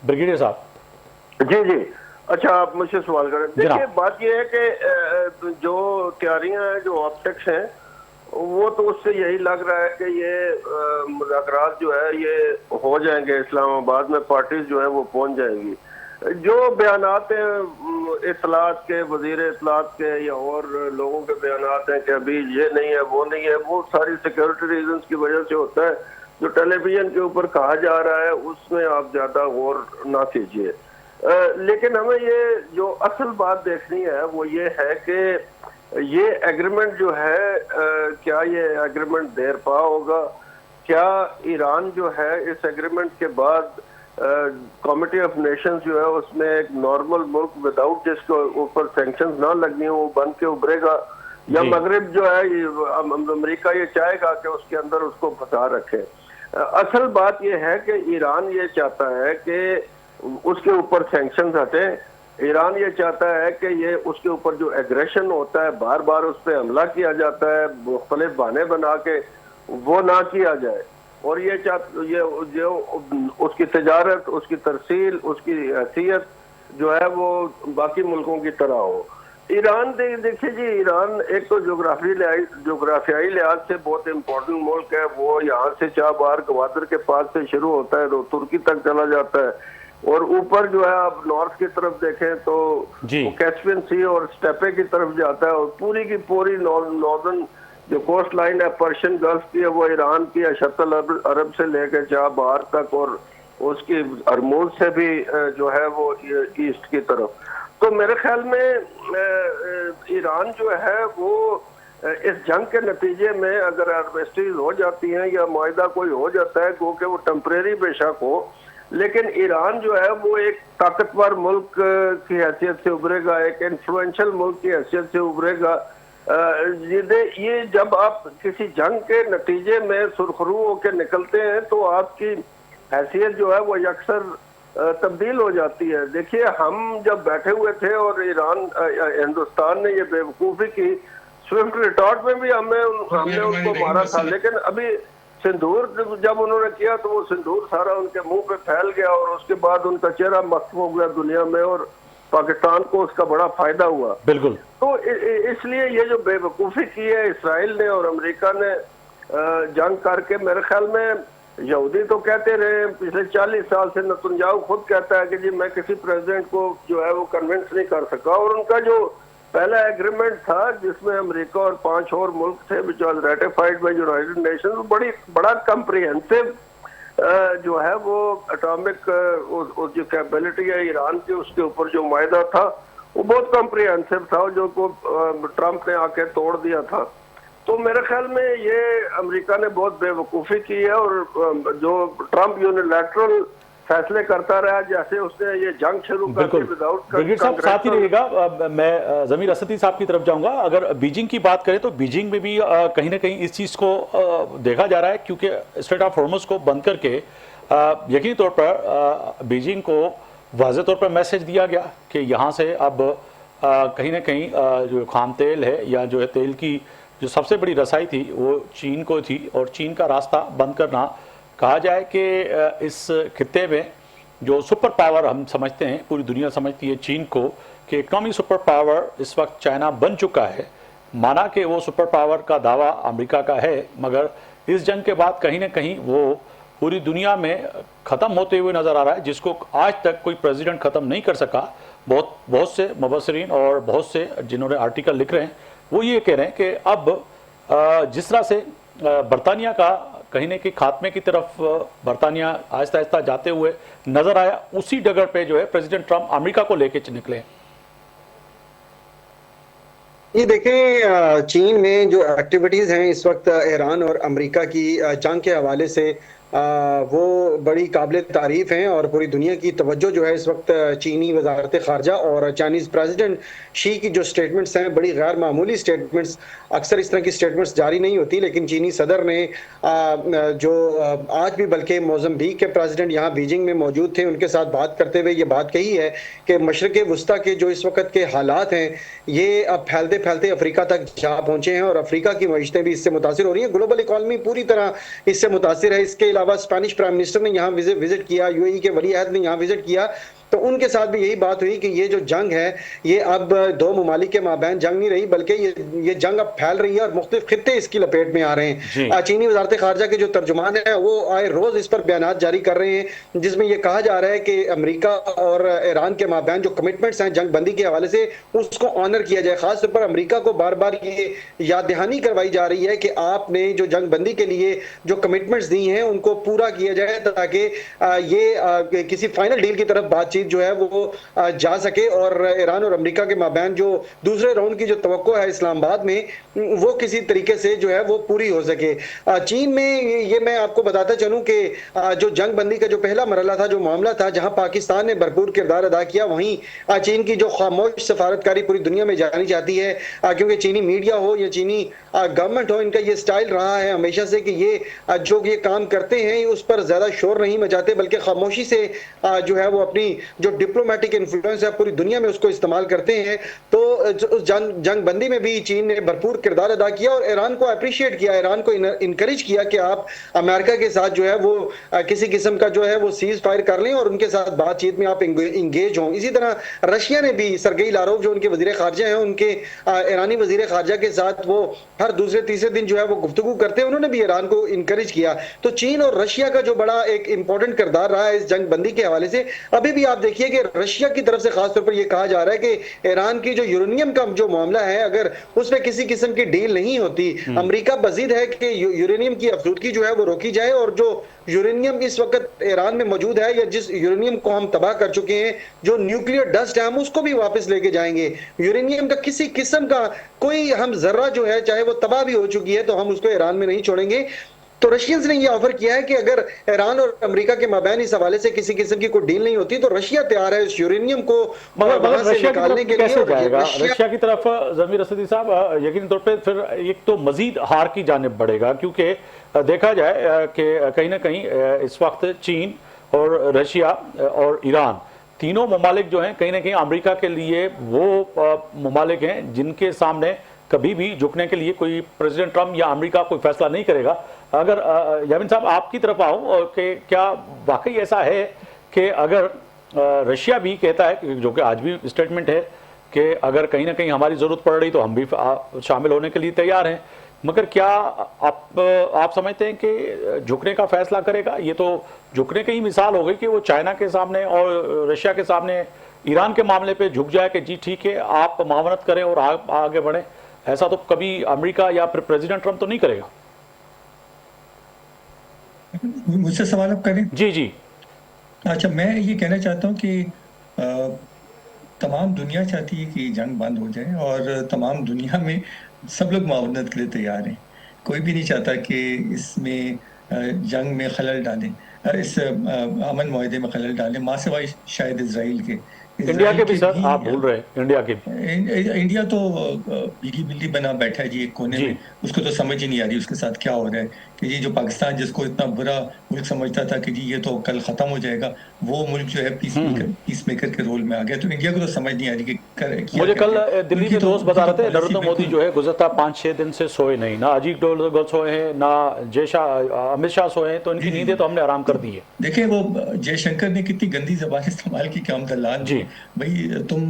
S1: ब्रिगेडियर साहब।
S4: जी, अच्छा, आप मुझसे सवाल करें। देखिए, बात ये है कि जो तैयारियां हैं, जो ऑप्टिक्स हैं, वो तो उससे यही लग रहा है कि ये मुज़ाकरात जो है ये हो जाएंगे, इस्लामाबाद में पार्टीज जो है वो पहुंच जाएंगी। जो बयानात हैं इत्तलात के, वजीर इत्तलात के या और लोगों के बयानात हैं कि अभी ये नहीं है, वो नहीं है, वो सारी सिक्योरिटी रीजंस की वजह से होता है। जो टेलीविजन के ऊपर कहा जा रहा है उसमें आप ज्यादा गौर ना कीजिए। लेकिन हमें ये जो असल बात देखनी है वो ये है कि ये एग्रीमेंट जो है, क्या ये एग्रीमेंट देर पा होगा? क्या ईरान जो है इस एग्रीमेंट के बाद कमिटी ऑफ नेशंस जो है उसमें एक नॉर्मल मुल्क विदाउट जिसके ऊपर सैंक्शंस ना लगनी हो वो बन के उभरेगा, या मगरिब जो है अमेरिका ये चाहेगा कि उसके अंदर उसको फंसा रखे? असल बात यह है कि ईरान ये चाहता है कि उसके ऊपर सैंक्शंस हटे। ईरान ये चाहता है कि ये उसके ऊपर जो एग्रेशन होता है, बार बार उस पर हमला किया जाता है, मुख्तलिफ बहाने बना के, वो ना किया जाए। और ये जो उसकी तजारत, उसकी तरसील, उसकी हैसियत जो है वो बाकी मुल्कों की तरह हो। ईरान देखिए जी, ईरान एक तो जोग्राफियाई लिहाज से बहुत इम्पोर्टेंट मुल्क है। वो यहाँ से चाबहार गवादर के पास से शुरू होता है तो तुर्की तक चला जाता है, और ऊपर जो है आप नॉर्थ की तरफ देखें तो
S1: जी।
S4: वो कैस्पियन सी और स्टेपे की तरफ जाता है, और पूरी की पूरी नॉर्दर्न जो कोस्ट लाइन है पर्शियन गल्फ की है, वो ईरान की है शतल अरब से लेकर चाबहार तक, और उसकी हरमूज से भी जो है वो ईस्ट की तरफ। तो मेरे ख्याल में ईरान जो है वो इस जंग के नतीजे में अगर आर्मिस्ट्रीज हो जाती हैं या मुआहिदा कोई हो जाता है वो कि वो टेम्परेरी बेशक हो, लेकिन ईरान जो है वो एक ताकतवर मुल्क की हैसियत से उभरेगा, एक इन्फ्लुएंशियल मुल्क की हैसियत से उभरेगा। ये जब आप किसी जंग के नतीजे में सुरखरू होकर निकलते हैं तो आपकी हैसियत जो है वो अक्सर तब्दील हो जाती है। देखिए हम जब बैठे हुए थे और हिंदुस्तान ने ये बेवकूफ़ी की, स्विफ्ट रिटॉर्ट में भी हमने उनको मारा था, लेकिन अभी सिंदूर जब उन्होंने किया तो वो सिंदूर सारा उनके मुंह पे फैल गया और उसके बाद उनका चेहरा मख्फ हो गया दुनिया में और पाकिस्तान को उसका बड़ा फायदा हुआ।
S1: बिल्कुल।
S4: तो इसलिए ये जो बेवकूफ़ी की है इसराइल ने और अमेरिका ने जंग करके, मेरे ख्याल में यहूदी तो कहते रहे पिछले 40 साल से, नेतन्याहू खुद कहता है कि जी मैं किसी प्रेसिडेंट को जो है वो कन्विंस नहीं कर सका, और उनका जो पहला एग्रीमेंट था जिसमें अमेरिका और 5 और मुल्क थे which was ratified by United Nations, बड़ा कम्प्रिहेंसिव जो है वो एटॉमिक जो कैपेबिलिटी है ईरान की उसके ऊपर जो मुआहिदा था वो बहुत कम्प्रिहेंसिव था, जो को ट्रंप ने आके तोड़ दिया था। तो मेरे ख्याल में ये अमेरिका ने बहुत बेवकूफ़ी की है, और जो ट्रंप यूनिलैटरल फैसले करता रहा, जैसे उसने ये जंग शुरू कर दी विदाउट
S1: ब्रिगेड साहब साथ ही रहिएगा, मैं जमीर असदी साहब की तरफ जाऊंगा। अगर बीजिंग की बात करें तो बीजिंग में भी कहीं ना कहीं इस चीज़ को देखा जा रहा है, क्योंकि स्ट्रेट ऑफ हॉर्मुज़ को बंद करके यकीनी तौर पर बीजिंग को वाज़ेह तौर पर मैसेज दिया गया कि यहाँ से अब कहीं ना कहीं जो खाम तेल है या जो है तेल की जो सबसे बड़ी रसाई थी वो चीन को थी, और चीन का रास्ता बंद करना, कहा जाए कि इस खित्ते में जो सुपर पावर हम समझते हैं, पूरी दुनिया समझती है चीन को कि इकनॉमिक सुपर पावर इस वक्त चाइना बन चुका है। माना कि वो सुपर पावर का दावा अमेरिका का है, मगर इस जंग के बाद कहीं ना कहीं वो पूरी दुनिया में ख़त्म होते हुए नज़र आ रहा है, जिसको आज तक कोई प्रेसिडेंट ख़त्म नहीं कर सका। बहुत से मुबसरीन और बहुत से जिन्होंने आर्टिकल लिख रहे हैं वो ये कह रहे हैं कि अब जिस तरह से बरतानिया का कहीं न कहीं खात्मे की तरफ बरतानिया आहिस्ता आहिस्ता जाते हुए नजर आया, उसी डगर पे जो है प्रेसिडेंट ट्रंप अमेरिका को लेके निकले।
S2: ये देखें चीन में जो एक्टिविटीज हैं इस वक्त ईरान और अमेरिका की जंग के हवाले से वो बड़ी काबिल तारीफ हैं, और पूरी दुनिया की तवज्जो जो है इस वक्त चीनी वजारत खारजा और चाइनीज़ प्रेसिडेंट शी की जो स्टेटमेंट्स हैं, बड़ी गैर मामूली स्टेटमेंट्स, अक्सर इस तरह की स्टेटमेंट्स जारी नहीं होती, लेकिन चीनी सदर ने जो आज भी बल्कि मोज़म्बिक के प्रेसिडेंट यहाँ बीजिंग में मौजूद थे, उनके साथ बात करते हुए ये बात कही है कि मशरक़ वुस्ता के जो इस वक्त के हालात हैं ये अब फैलते फैलते अफ्रीका तक जा पहुँचे हैं, और अफ्रीका की मईशतें भी इससे मुतासिर हो रही हैं, ग्लोबल इकॉनमी पूरी तरह इससे मुतासिर है। इसके अलावा स्पेनिश प्राइम मिनिस्टर ने यहाँ विजिट किया, यूएई के वली अहद ने यहाँ विजिट किया, तो उनके साथ भी यही बात हुई कि ये जो जंग है ये अब दो ममालिक के माबैन जंग नहीं रही, बल्कि ये जंग अब फैल रही है और मुख्तलिफ खित्ते इसकी लपेट में आ रहे हैं। चीनी वजारत खारजा के जो तर्जुमान है वो आए रोज इस पर बयान जारी कर रहे हैं, जिसमें यह कहा जा रहा है कि अमेरिका और ईरान के माबैन जो कमिटमेंट्स हैं जंग बंदी के हवाले से उसको ऑनर किया जाए। खासतौर पर अमेरिका को बार बार ये याद दहानी करवाई जा रही है कि आपने जो जंग बंदी के लिए जो कमिटमेंट्स दी हैं उनको पूरा किया जाए, ताकि ये किसी फाइनल डील की तरफ बातचीत जो है वो जा सके, और ईरान और अमेरिका के माबैन जो दूसरे राउंड की जो तवक्को है इस्लामाबाद में वो किसी तरीके से जो है वो पूरी हो सके। चीन में ये मैं आपको बताता चलूं कि जो जंग बंदी का जो पहला मरहला था, जो मामला था, जहां पाकिस्तान ने भरपूर किरदार अदा किया, वहीं चीन की जो खामोश सफारतकारी पूरी दुनिया में जानी जाती है, क्योंकि चीनी मीडिया हो या चीनी गवर्नमेंट हो, इनका ये स्टाइल रहा है हमेशा से कि ये जो ये काम करते हैं उस पर ज्यादा शोर नहीं मचाते, बल्कि खामोशी से जो है वो अपनी जो डिप्लोमेटिक इन्फ्लुएंस है पूरी दुनिया में उसको इस्तेमाल करते हैं। तो उस जंग बंदी में भी चीन ने भरपूर किरदार अदा किया और ईरान को अप्रिशिएट किया, ईरान को इनकरेज किया कि आप अमेरिका के साथ जो है वो किसी किस्म का जो है वो सीज फायर कर लें और उनके साथ बातचीत में आप इंगेज हों। इसी तरह रशिया ने भी सरगेई लारोव जो उनके वजीर खारजा हैं, उनके ईरानी वजीर खारजा के साथ वो हर दूसरे तीसरे दिन जो है वो गुफ्तगू करते हैं, उन्होंने भी ईरान को इनकरेज किया। तो चीन और रशिया का जो बड़ा एक इंपॉर्टेंट किरदार रहा है इस जंग बंदी के हवाले से। अभी भी आप देखिए कि रशिया की तरफ से खासतौर पर यह कहा जा रहा है कि ईरान की जो यूरेनियम का जो मामला है, अगर उसमें किसी किस्म की डील नहीं होती, अमेरिका बजीद है कि यूरेनियम की अफजूदगी जो है वो रोकी जाए और जो यूरेनियम इस वक्त ईरान में मौजूद है या जिस यूरेनियम को हम तबाह कर चुके हैं, जो न्यूक्लियर डस्ट है, हम उसको भी वापस लेके जाएंगे। यूरेनियम का किसी किस्म का कोई हम जर्रा जो है, चाहे वो तबाह भी हो चुकी है, तो हम उसको ईरान में नहीं छोड़ेंगे। तो रशियंस ने ये ऑफर किया है कि अगर ईरान और अमेरिका के माबैन इस हवाले से किसी किस्म की कोई डील नहीं होती तो रशिया तैयार है इस यूरेनियम को वहां से निकालने के लिए।
S1: कैसे जाएगा रशिया की तरफ जमीर असदी साहब? यकीन तौर पे फिर एक तो मजीद हार की जानिब बढ़ेगा, क्योंकि देखा जाए कि कहीं ना कहीं इस वक्त चीन और रशिया और ईरान तीनों ममालिक जो हैं कहीं ना कहीं अमेरिका के लिए वो ममालिक हैं जिनके सामने कभी भी झुकने के लिए कोई प्रेसिडेंट ट्रम्प या अमेरिका कोई फैसला नहीं करेगा। अगर यामिन साहब आपकी तरफ आऊँ कि क्या वाकई ऐसा है कि अगर रशिया भी कहता है, जो कि आज भी स्टेटमेंट है, कि अगर कहीं ना कहीं हमारी ज़रूरत पड़ रही तो हम भी शामिल होने के लिए तैयार हैं, मगर क्या आप समझते हैं कि झुकने का फैसला करेगा? ये तो झुकने की ही मिसाल हो गई कि वो चाइना के सामने और रशिया के सामने ईरान के मामले पे झुक जाए कि जी ठीक है आप मावनत करें और आगे बढ़ें। ऐसा तो कभी अमेरिका या फिर प्रेसिडेंट ट्रम्प तो नहीं करेगा।
S3: मुझसे सवाल आप करें?
S1: जी जी।
S3: अच्छा, मैं ये कहना चाहता हूँ कि तमाम दुनिया चाहती है कि जंग बंद हो जाए और तमाम दुनिया में सब लोग मुआवनत के लिए तैयार हैं। कोई भी नहीं चाहता कि इसमें जंग में खलल डालें, इस अमन मुआहदे में खलल डालें, माँ सिवाय शायद इजराइल के।
S1: इंडिया के भी सर आप भूल रहे हैं, इंडिया के
S3: इंडिया तो बीड़ी बिल्ली बना बैठा है जी एक कोने में, उसको तो समझ ही नहीं आ रही उसके साथ क्या हो रहा है कि जी जो पाकिस्तान जिसको इतना बुरा मुल्क समझता था कि जी ये तो कल खत्म हो जाएगा, वो मुल्क जो है पीस मेकर के रोल में आ गया। तो इंडिया को तो समझ नहीं आ रही कि
S1: मुझे कल दिल्ली में दोस्त बता रहे थे नरेंद्र मोदी जो है गुजरता 5-6 दिन से सोए नहीं, ना अजीत डोभाल सोए हैं, ना अमित शाह सोए हैं, तो इनकी नींदें तो हमने आराम कर दी है।
S3: देखिए वो जयशंकर ने कितनी गंदी जबान इस्तेमाल की कि हम दलाल जी, भाई तुम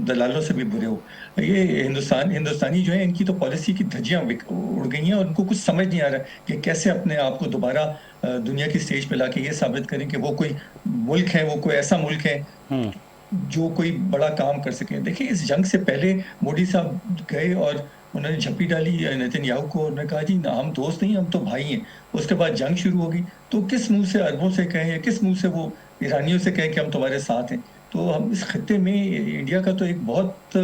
S3: दलालों से भी बुरे हो। ये हिंदुस्तानी जो है इनकी तो पॉलिसी की धज्जियां उड़ गई हैं और उनको कुछ समझ नहीं आ रहा कि कैसे अपने आप को दोबारा दुनिया की स्टेज पे लाके ये साबित करें कि वो कोई मुल्क है, वो कोई ऐसा मुल्क है जो कोई बड़ा काम कर सके। देखिए इस जंग से पहले मोदी साहब गए और उन्होंने झप्पी डाली नेतन्याहू को, उन्होंने कहा जी ना हम दोस्त नहीं, हम तो भाई हैं। उसके बाद जंग शुरू होगी तो किस मुंह से अरबों से कहें या किस मुंह से वो ईरानियों से कहें कि हम तुम्हारे साथ हैं। तो हम इस खत्ते में इंडिया का तो एक बहुत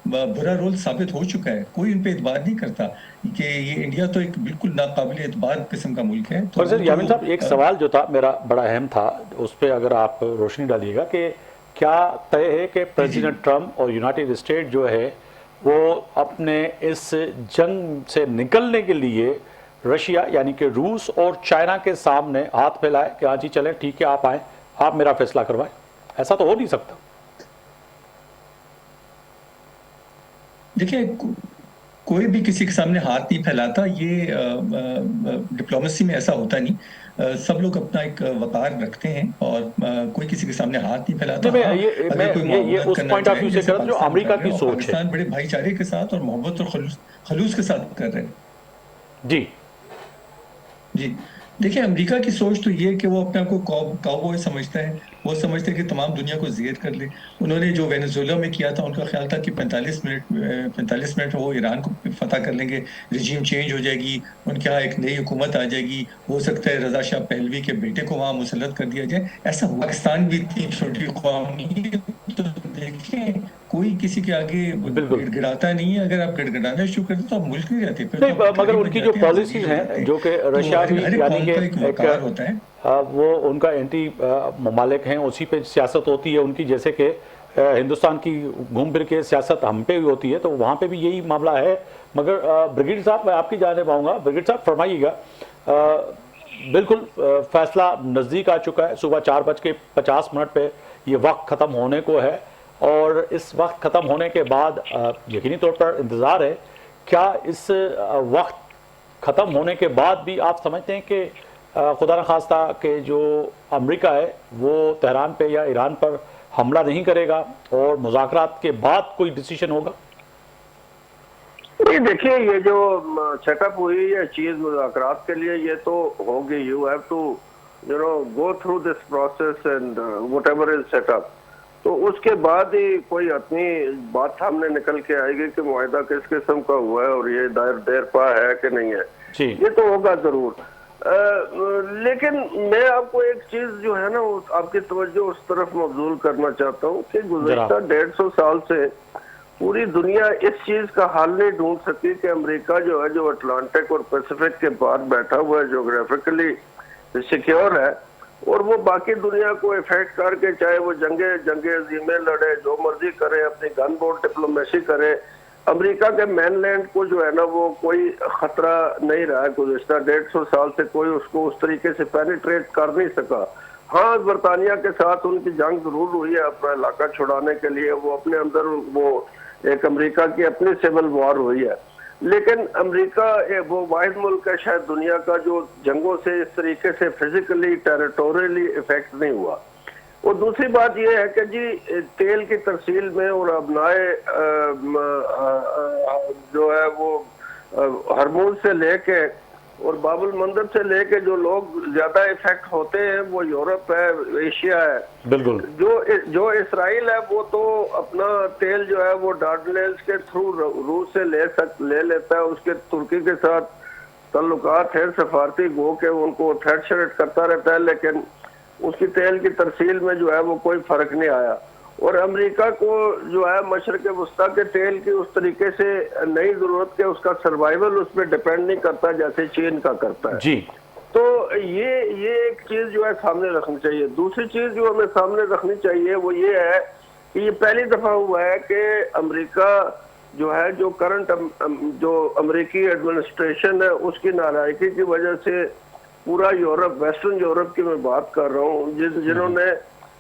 S3: बुरा रोल साबित हो चुका है, कोई इन पे एतबार नहीं करता कि ये इंडिया तो एक बिल्कुल नाकाबिल एतबार किस्म का मुल्क है।
S1: तो सर यामिन साहब एक सवाल जो था मेरा बड़ा अहम था, उस पर अगर आप रोशनी डालिएगा कि क्या तय है कि प्रेसिडेंट ट्रम्प और यूनाइटेड स्टेट जो है वो अपने इस जंग से निकलने के लिए रशिया यानी कि रूस और चाइना के सामने हाथ फैलाए कि हाँ जी चले ठीक है आप आए, आप मेरा फैसला करवाएं? ऐसा तो हो नहीं सकता।
S3: देखिए कोई भी किसी के सामने हाथ नहीं फैलाता, ये डिप्लोमेसी में ऐसा होता नहीं। सब लोग अपना एक वकार रखते हैं और कोई किसी के सामने हाथ नहीं फैलाता।
S1: ये उस पॉइंट ऑफ व्यू से कर जो अमेरिका की सोच है,
S3: पाकिस्तान बड़े भाईचारे के साथ और मोहब्बत और खलूस के साथ कर रहे हैं।
S1: जी
S3: जी देखिए अमेरिका की सोच तो ये है कि वो अपने आप को काउबॉय समझता है, वो समझते हैं कि तमाम दुनिया को ज़ेर कर ले। उन्होंने जो वेनेजुएला में किया था उनका ख्याल था कि 45 मिनट वो ईरान को फतह कर लेंगे, रिजीम चेंज हो जाएगी, उनके यहाँ एक नई हुकूमत आ जाएगी, हो सकता है रजा शाह पहलवी के बेटे को वहाँ मुसल्लत कर दिया जाए। ऐसा पाकिस्तान भी इतनी छोटी कौम नहीं है, तो देखिए कोई किसी के आगे गिड़गिड़ाता नहीं है। अगर आप गिड़गिड़ाना शुरू कर दो तो आप मुल्क नहीं रहते फिर
S1: नहीं, मगर उनकी जो पॉलिसीज हैं जो कि रशिया भी यानी कि एक
S3: होता है
S1: वो उनका एंटी ममालिक हैं, उसी पे सियासत होती है उनकी, जैसे कि हिंदुस्तान की घूम फिर के सियासत हम पे भी होती है, तो वहाँ पे भी यही मामला है। मगर ब्रिगेड साहब मैं आपकी जानने पाऊँगा, ब्रिगेड साहब फरमाइएगा बिल्कुल फैसला नज़दीक आ चुका है। सुबह 4:50 पे ये वक्त ख़त्म होने को है और इस वक्त ख़त्म होने के बाद यकीनी तौर पर इंतज़ार है, क्या इस वक्त ख़त्म होने के बाद भी आप समझते हैं कि खुदा न खास्ता कि जो अमेरिका है वो तेहरान पे या ईरान पर हमला नहीं करेगा और मुज़ाकरात के बाद कोई डिसीजन होगा?
S4: नहीं, देखिए, ये जो सेटअप हुई है चीज मुज़ाकरात के लिए, ये तो होगी। You have to go through this process and whatever is setup, तो उसके बाद ही कोई अपनी बात सामने निकल के आएगी कि मुआहदा किस किस्म का हुआ है और ये देर पा है कि नहीं है। ये तो होगा जरूर। लेकिन मैं आपको एक चीज जो है ना, आपकी तवज्जो उस तरफ मबजूल करना चाहता हूँ कि गुज़श्ता 150 साल से पूरी दुनिया इस चीज का हल नहीं ढूंढ सकी कि अमेरिका जो है, जो अटलांटिक और पैसिफिक के पार बैठा हुआ है, जोग्राफिकली सिक्योर है, और वो बाकी दुनिया को इफेक्ट करके, चाहे वो जंगे अजीमें लड़े, जो मर्जी करे, अपनी गन बोर्ड डिप्लोमेसी करे, अमेरिका के मेनलैंड को जो है ना वो कोई खतरा नहीं रहा है। गुज़श्ता 150 साल से कोई उसको उस तरीके से पेनिट्रेट कर नहीं सका। हाँ, बरतानिया के साथ उनकी जंग जरूर हुई है अपना इलाका छुड़ाने के लिए, वो अपने अंदर वो एक अमेरिका की अपनी सिविल वॉर हुई है, लेकिन अमेरिका वो वाहिद मुल्क है शायद दुनिया का जो जंगों से इस तरीके से फिजिकली टेरिटोरियली इफेक्ट नहीं हुआ। और दूसरी बात यह है कि जी तेल की तरसील में और अपनाए जो है वो हरमूज से लेके और बाबुल मंदिर से लेके जो लोग ज्यादा इफेक्ट होते हैं वो यूरोप है, एशिया है।
S1: बिल्कुल।
S4: जो इसराइल है वो तो अपना तेल जो है वो डार्डनेल्स के थ्रू रूस से ले लेता है। उसके तुर्की के साथ तल्लुकात है सफारती, गो के उनको थ्रेड शेड करता रहता है, लेकिन उसकी तेल की तरसील में जो है वो कोई फर्क नहीं आया। और अमेरिका को जो है मशरक वस्ता के तेल की उस तरीके से नई जरूरत के उसका सर्वाइवल उस पर डिपेंड नहीं करता जैसे चीन का करता है।
S1: जी।
S4: तो ये एक चीज जो है सामने रखनी चाहिए। दूसरी चीज जो हमें सामने रखनी चाहिए वो ये है कि ये पहली दफा हुआ है कि अमेरिका जो है, जो करंट जो अमेरिकी एडमिनिस्ट्रेशन है, उसकी नाराजगी की वजह से पूरा यूरोप, वेस्टर्न यूरोप की मैं बात कर रहा हूँ, जिन्होंने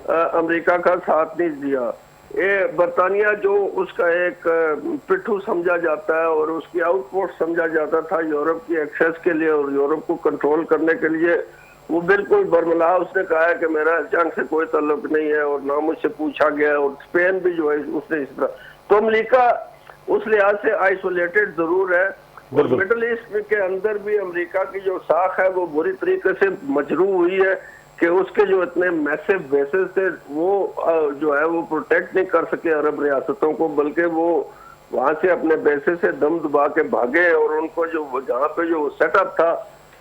S4: अमेरिका का साथ नहीं दिया। ये बरतानिया जो उसका एक पिट्ठू समझा जाता है और उसकी आउटपोस्ट समझा जाता था यूरोप की एक्सेस के लिए और यूरोप को कंट्रोल करने के लिए, वो बिल्कुल बरमला उसने कहा है कि मेरा जंग से कोई ताल्लुक नहीं है और ना मुझसे पूछा गया। और स्पेन भी जो है उसने इस तरह, तो अमेरिका उस लिहाज से आइसोलेटेड जरूर है। और मिडल ईस्ट के अंदर भी अमेरिका की जो साख है वो बुरी तरीके से मजरू हुई है कि उसके जो इतने मैसिव बेसेस थे वो जो है वो प्रोटेक्ट नहीं कर सके अरब रियासतों को, बल्कि वो वहां से अपने बेसेस से दम दबा के भागे और उनको जो जहाँ पे जो सेटअप था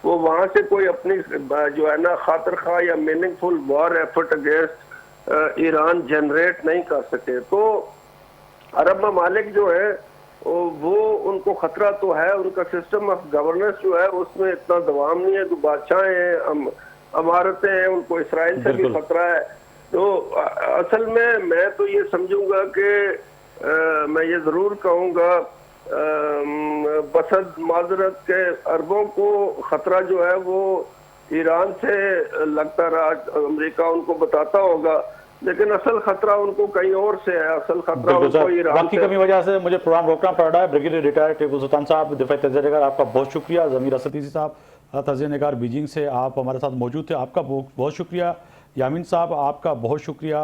S4: वो वहां से कोई अपनी जो है ना खातिर खा या meaningful war effort against Iran generate नहीं कर सके। तो अरब ममालिक जो है वो उनको खतरा तो है, उनका सिस्टम ऑफ गवर्नेंस जो है उसमें इतना दवाम नहीं है, जो बादशाह हैं, अमारतें हैं, उनको इसराइल से भी खतरा है। तो असल में मैं तो ये समझूंगा कि मैं ये जरूर कहूंगा बसद माजरत के अरबों को खतरा जो है वो ईरान से लगता रहा, अमेरिका उनको बताता होगा, लेकिन असल खतरा उनको कहीं और से है। असल खतरा उनको ईरान
S1: की कमी वजह से मुझे प्रोग्राम रोकना पड़ रहा है। ब्रिगेडियर रिटायर्ड टिपू सुल्तान साहब, दिफाई तजिया निगार, आपका बहुत शुक्रिया। ज़मीर असदीसी साहब, तजिया निगार बीजिंग से आप हमारे साथ मौजूद थे, आपका बहुत शुक्रिया। यामीन साहब, आपका बहुत शुक्रिया।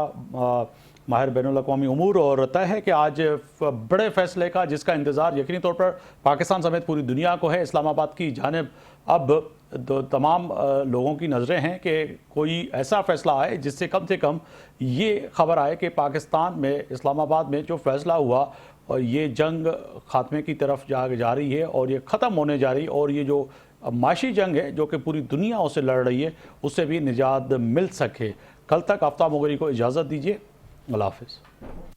S1: माहिर बैनुल अक़वामी उमूर, और तय है कि आज बड़े फैसले का जिसका इंतज़ार यकीनी तौर पर पाकिस्तान समेत पूरी दुनिया को है, इस्लामाबाद की जानिब अब तमाम लोगों की नज़रें हैं कि कोई ऐसा फ़ैसला आए जिससे कम से कम ये खबर आए कि पाकिस्तान में, इस्लामाबाद में जो फ़ैसला हुआ और ये जंग ख़ात्मे की तरफ जा रही है और ये ख़त्म होने जा रही है, और ये जो माशी जंग है जो कि पूरी दुनिया उससे लड़ रही है, उससे भी निजात मिल सके। कल तक आफ्ताब मोगरी को इजाज़त दीजिए। अल्लाह हाफ़िज़।